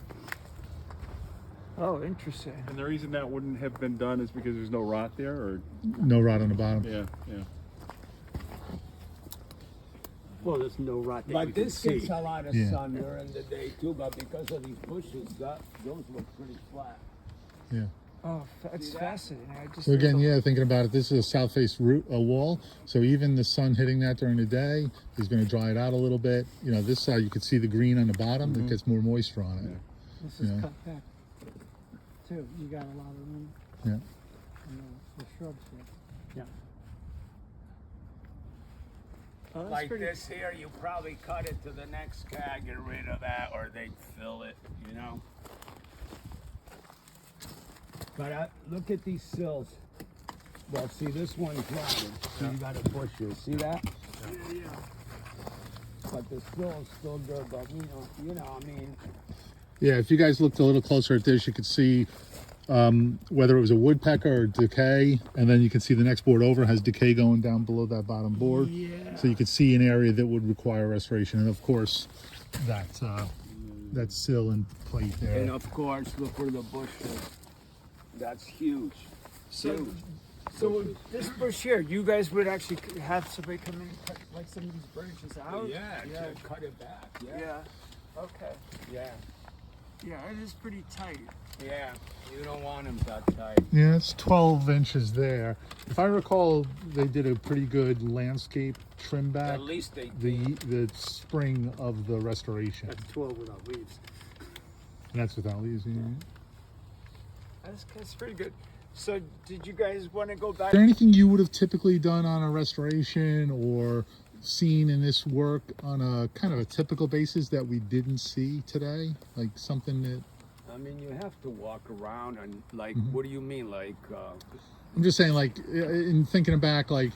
Oh, interesting. And the reason that wouldn't have been done is because there's no rot there, or No rot on the bottom. yeah. Well, there's no rot that But you can this see. gets a lot of Yeah. sun during the day too, but because of these bushes, those look pretty flat. Yeah. Oh, that's See that? fascinating. I just So again, there's a- yeah, thinking about it, this is a south face wall. So even the sun hitting that during the day is going to dry it out a little bit. This side you could see the green on the bottom. It gets more moisture on it. This is Yeah. cut back too. You got a lot of room Yeah. in the shrubs here. Yeah. Oh, that's Like pretty- this here, you probably cut it to the next guy, get rid of that, or they'd fill it, you know? But look at these sills. Well, see, this one's rotted, so you got a bush here. See that? Yeah. But the sill's still good, but I mean, Yeah, if you guys looked a little closer at this, you could see whether it was a woodpecker or decay, and then you can see the next board over has decay going down below that bottom board. Yeah. So you could see an area that would require restoration, and of course, that sill and plate there. and of course, look where the bush is. That's huge. So, Huge. so this bush here, you guys would actually have somebody come in and cut like some of these branches out? Yeah, Yeah. to cut it back. Yeah. Yeah. Okay. Yeah. Yeah, it is pretty tight. Yeah. You don't want them that tight. Yeah, it's 12 inches there. If I recall, they did a pretty good landscape trim back At least they the spring of the restoration. That's 12 without leaves. And that's without leaves. Yeah. That's pretty good. So, did you guys want to go back? Is there anything you would have typically done on a restoration or seen in this work on a kind of a typical basis that we didn't see today? Like something that I mean, you have to walk around and like, what do you mean? Like, I'm just saying, like in thinking back, like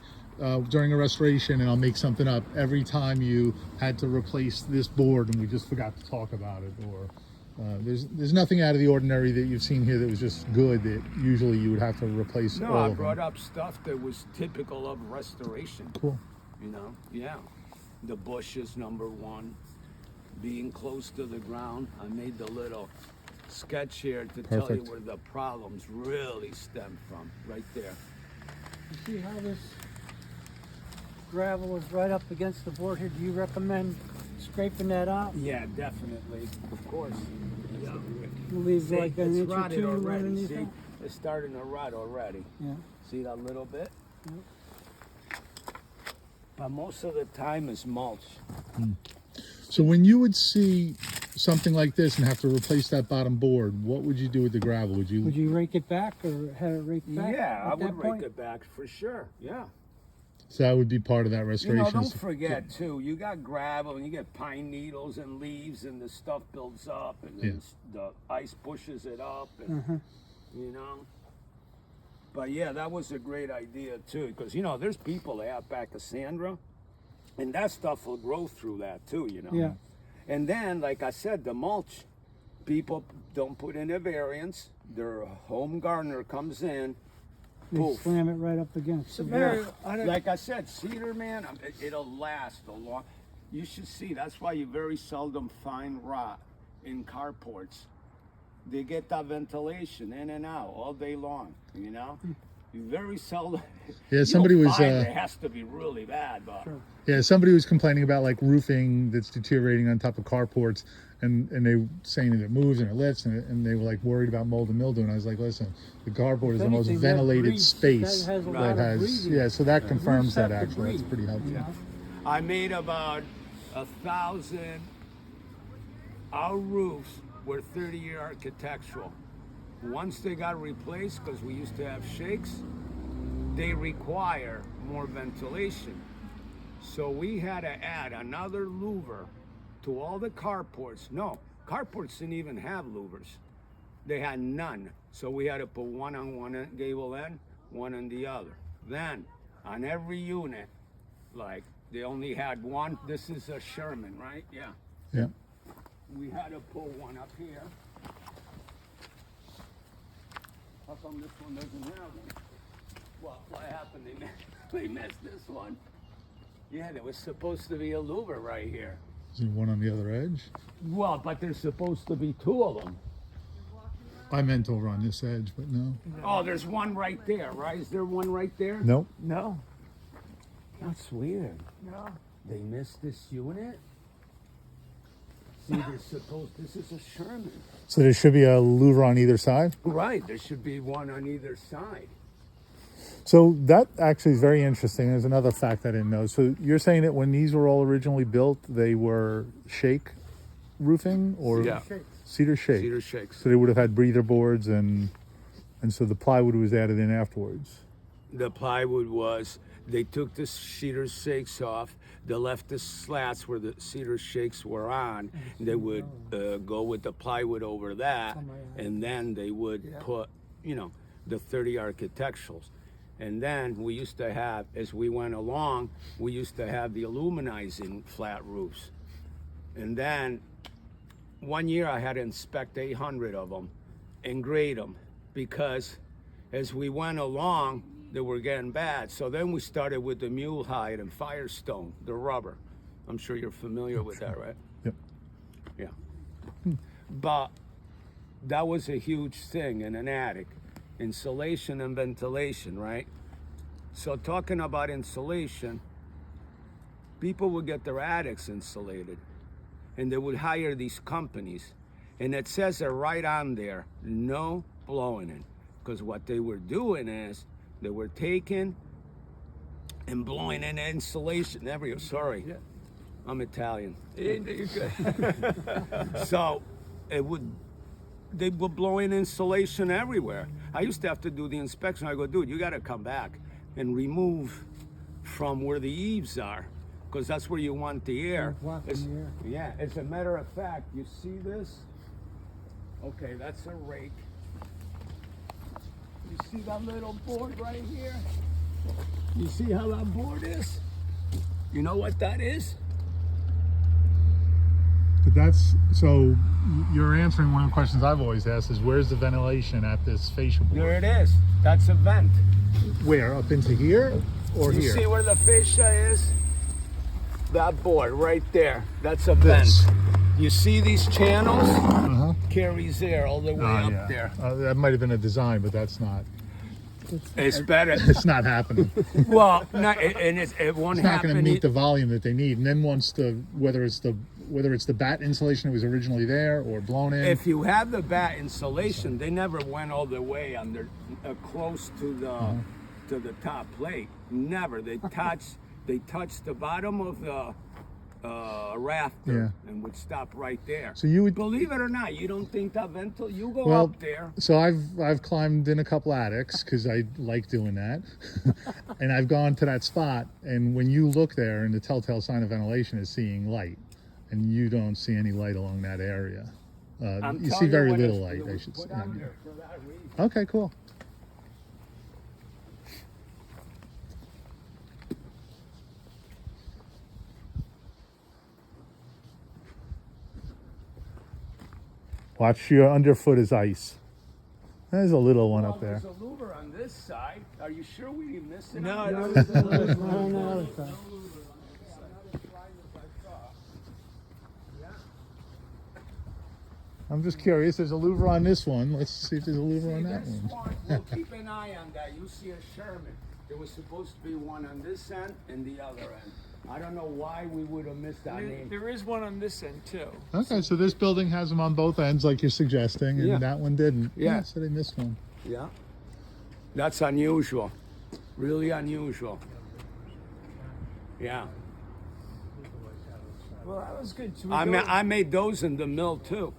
during a restoration, and I'll make something up. Every time you had to replace this board, and we just forgot to talk about it, or there's nothing out of the ordinary that you've seen here that was just good that usually you would have to replace no, all I of brought them. up stuff that was typical of restoration. Cool. You know, yeah. The bushes, number one. Being close to the ground. I made the little sketch here to tell you Perfect. where the problems really stem from. Right there. You see how this gravel is right up against the board here? Do you recommend scraping that out? Yeah, definitely. Of course. Yeah. Leave See, like an it's inch or rotted two already. underneath See, it? it's starting to rot already. Yeah. See that little bit? But most of the time it's mulch. So when you would see something like this and have to replace that bottom board, what would you do with the gravel? Would you rake it back or have it raked back? Yeah, I at would that rake point? it back for sure. Yeah. So that would be part of that You restoration. know, don't is- forget too, you got gravel and you get pine needles and leaves and the stuff builds up and then the ice pushes it up and you know. But yeah, that was a great idea too, because you know, there's people out back of Sandra And that stuff will grow through that too, you know. Yeah. And then, like I said, the mulch, people don't put in a variance. Their home gardener comes in, They poof. slam it right up against. So it. Mary, I don't, Like I said, cedar, man, it'll last a long. You should see. That's why you very seldom find rot in carports. They get that ventilation in and out all day long. You know, you very seldom. Yeah, you'll somebody was, find it has to be really bad, but Yeah, somebody was complaining about like roofing that's deteriorating on top of carports, and they were saying that it moves and it lifts, and they were like worried about mold and mildew. And I was like, listen, the carport is the most anything, that ventilated breathes. space That has a lot of breathing. yeah. So that confirms Roofs that have to actually. That's breathe, pretty helpful. you know? I made about 1,000. Our roofs were 30-year architectural. Once they got replaced, because we used to have shakes, they require more ventilation. So we had to add another louver to all the carports. No, carports didn't even have louvers. They had none. So we had to put one on one gable end, one on the other. Then, on every unit, like, they only had one. This is a Sherman, right? Yeah. Yeah. We had to pull one up here. How come this one doesn't have one? Well, what happened? They messed this one. Yeah, there was supposed to be a louver right here. Is there one on the other edge? Well, but there's supposed to be two of them. I meant over on this edge, but no. Oh, there's one right there, right? Is there one right there? Nope. no, That's weird. no. They missed this unit? See, they're supposed, this is a Sherman. So there should be a louver on either side. Right, there should be one on either side. So that actually is very interesting. There's another fact I didn't know. So you're saying that when these were all originally built, they were shake roofing or Yeah. cedar shake? Cedar shakes. So they would have had breather boards, and so the plywood was added in afterwards. The plywood was, they took the cedar shakes off, they left the slats where the cedar shakes were on, they would go with the plywood over that, and then they would put, you know, the 30 architecturals. And then we used to have, as we went along, we used to have the aluminizing flat roofs. And then one year I had to inspect 800 of them and grade them, because as we went along, they were getting bad. So then we started with the mule hide and Firestone, the rubber. I'm sure you're familiar with that, right? Yep. Yeah. But that was a huge thing in an attic. Insulation and ventilation, right? So talking about insulation, people would get their attics insulated, and they would hire these companies. And it says it right on there, no blowing in. Because what they were doing is, they were taking and blowing in insulation everywhere. Sorry, I'm Italian. So it would, they were blowing insulation everywhere. I used to have to do the inspection. I go, dude, you got to come back and remove from where the eaves are, because that's where you want the air. Blocking the air. Yeah, as a matter of fact, you see this? Okay, that's a rake. You see that little board right here? You see how that board is? You know what that is? But that's so. You're answering one of the questions I've always asked: is where's the ventilation at this fascia board? There it is. That's a vent. Where, up into here or You here? see where the fascia is? That board right there. That's a This. vent. You see these channels? Uh-huh. Carries air all the way Oh, up yeah. there. That might have been a design, but that's not. It's better. It's not happening. Well, and it won't It's not going to happen. meet the volume that they need. And then once whether it's the bat insulation that was originally there or blown in. If you have the bat insulation, they never went all the way under close to the top plate. Never. They touched the bottom of the rafter and would stop right there. So you would- believe it or not, you don't think that ventil? You go Well, up there. So I've climbed in a couple attics because I like doing that, and I've gone to that spot. And when you look there, and the telltale sign of ventilation is seeing light, and you don't see any light along that area. I'm You see telling very what little it light, I was should put say. on there for that reason. Okay, cool. Watch your underfoot is ice. There's a little one Well, up there. there's a louver on this side. Are you sure we didn't miss it? No, on the no, other there's side? On the other side. I'm just curious. There's a louver on this one. Let's see if there's a louver on that That's one. smart. We'll keep an eye on that. You see a Sherman. There was supposed to be one on this end and the other end. I don't know why we would have missed that name. There is one on this end too. Okay, so this building has them on both ends, like you're suggesting, and Yeah. that one didn't. Yeah. So they missed one. Yeah. That's unusual. Really unusual. Yeah. Well, that was good. Should we I, go- I made those in the mill too.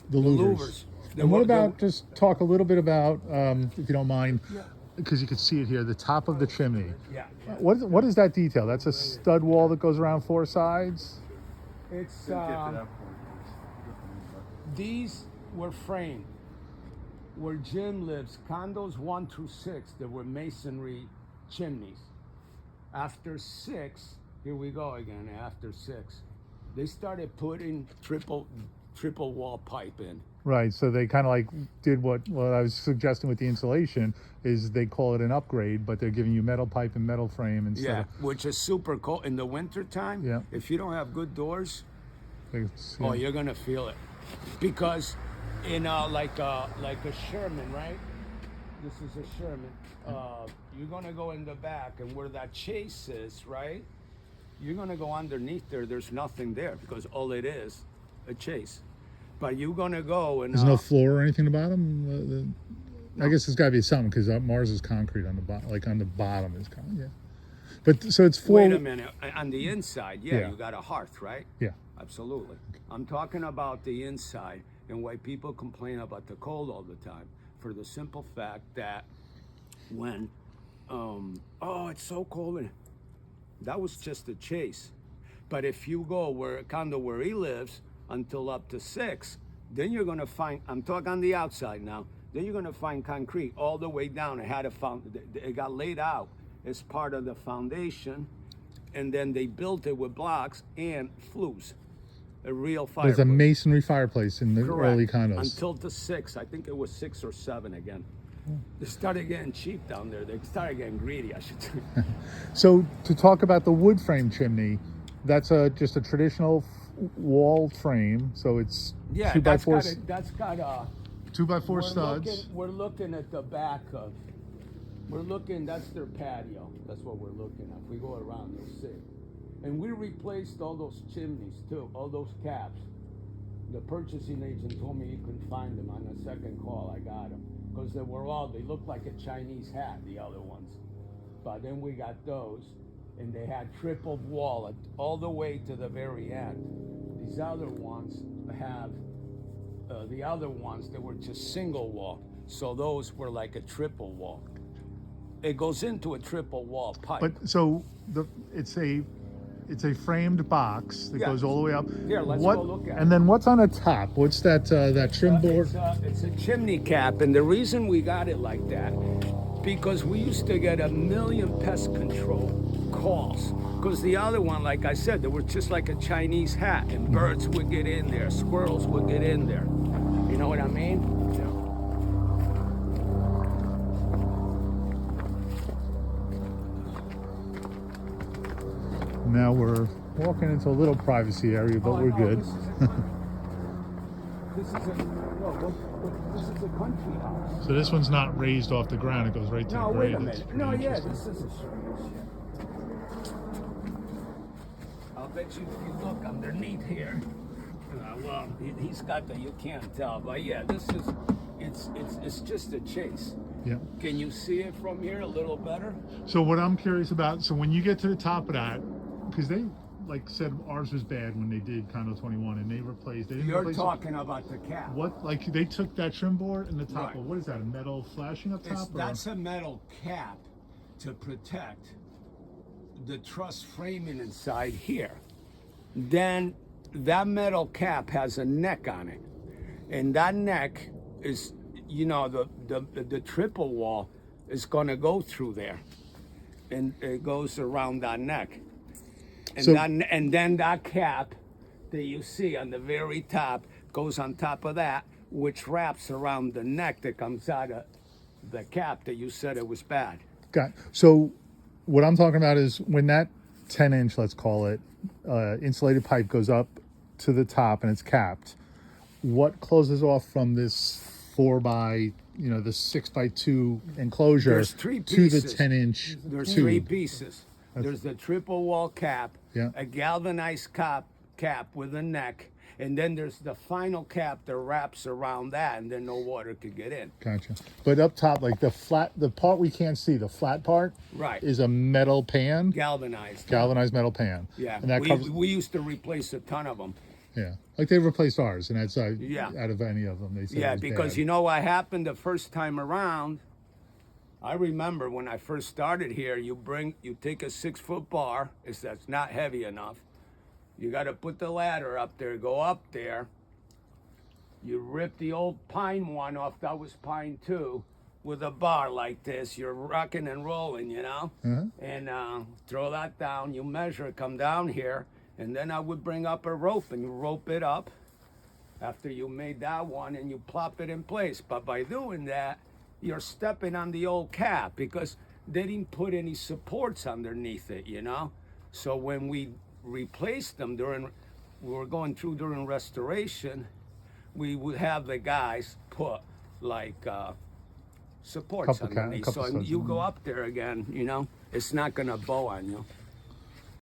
The Louvers. louvers. The And what wo- about, the- just talk a little bit about, if you don't mind, because you can see it here, the top of the chimney. Yeah. What is that detail? That's a stud wall that goes around four sides? It's Didn't get to that point. these were framed. Where Jim lives, condos 1 through 6, there were masonry chimneys. After 6, here we go again. After 6, they started putting triple wall pipe in. Right, so they kind of like did what I was suggesting with the insulation, is they call it an upgrade, but they're giving you metal pipe and metal frame instead Yeah, of... which is super cold in the winter time. Yeah. If you don't have good doors, It's, oh, you're gonna feel it, because in like a Sherman, right? This is a Sherman. You're gonna go in the back, and where that chase is, right? You're gonna go underneath there. There's nothing there because all it is, a chase. But you're gonna go and There's no floor or anything about them? I guess there's got to be something, because Mars is concrete on the bottom, like on the bottom is concrete, yeah. But, so it's four... wait a minute. On the inside, Yeah. you got a hearth, right? Yeah. Absolutely. I'm talking about the inside and why people complain about the cold all the time. For the simple fact that when, oh, it's so cold, and that was just a chase. But if you go where Condo where he lives until up to 6, then you're gonna find. I'm talking on the outside now. Then you're gonna find concrete all the way down. It got laid out as part of the foundation, and then they built it with blocks and flues. A real fireplace. There's a masonry fireplace in the early Correct. condos. Until the 6, I think it was 6 or 7 again. They started getting cheap down there. They started getting greedy, I should say. So to talk about the wood frame chimney, that's just a traditional wall frame. So it's Yeah, 2x4 that's got a. 2x4 studs. We're looking at the back of. We're looking. That's their patio. That's what we're looking at. If we go around, you'll see. And we replaced all those chimneys too, all those caps. The purchasing agent told me you couldn't find them. On the second call, I got them because they looked like a Chinese hat, the other ones. But then we got those, and they had triple wall all the way to the very end. These other ones have the other ones that were just single wall, so those were like a triple wall. It goes into a triple wall pipe. But so it's a framed box that Yeah. goes all the way up. Here, let's go look at And then what's on the top? What's that trim board? It's a chimney cap, and the reason we got it like that, because we used to get 1,000,000 pest control calls. Because the other one, like I said, they were just like a Chinese hat, and birds would get in there, squirrels would get in there. You know what I mean? Now we're walking into a little privacy area, but Oh, we're no, good. This is a country house. So this one's not raised off the ground; it goes right to No, the wait grade. a That's minute. pretty No, yeah, interesting. this is a strange. I'll bet you if you look underneath here. Well, he's got the. You can't tell, but yeah, this is. It's just a chase. Yeah. Can you see it from here a little better? So what I'm curious about, so when you get to the top of that, because they like said ours was bad when they did Condo 21, and they didn't You're replace it. talking about the cap. What, like they took that trim board and the top Right. of, what is that, a metal flashing up top? or- That's a metal cap to protect the truss framing inside here. Then that metal cap has a neck on it, and that neck is, the triple wall is going to go through there, and it goes around that neck, and So- and then that cap that you see on the very top goes on top of that, which wraps around the neck that comes out of the cap that you said it was bad. Got so. What I'm talking about is when that 10-inch, let's call it, insulated pipe goes up to the top and it's capped. What closes off from this 4x, the 6x2 enclosure There's three to the pieces. 10-inch There's tube? 3 pieces. There's the triple wall cap, Yeah. a galvanized cap with a neck, and then there's the final cap that wraps around that, and then no water could get in. Gotcha. But up top, like the part we can't see, the flat part, Right. is a metal pan, Galvanized. galvanized metal pan. Yeah. And that covers. we used to replace a ton of them. Yeah. Like they replaced ours, and that's Yeah. out of any of them, they said. Yeah, it was because bad. you know what happened the first time around? I remember when I first started here, you take a 6-foot bar, that's not heavy enough. You got to put the ladder up there, go up there. You rip the old pine one off, that was pine 2, with a bar like this. You're rocking and rolling, and throw that down. You measure, come down here, and then I would bring up a rope and you rope it up after you made that one and you plop it in place. But by doing that, you're stepping on the old cap because they didn't put any supports underneath it, So when we replaced them we were going through during restoration, we would have the guys put like supports Couple underneath. So studs. you go up there again, it's not gonna bow on you.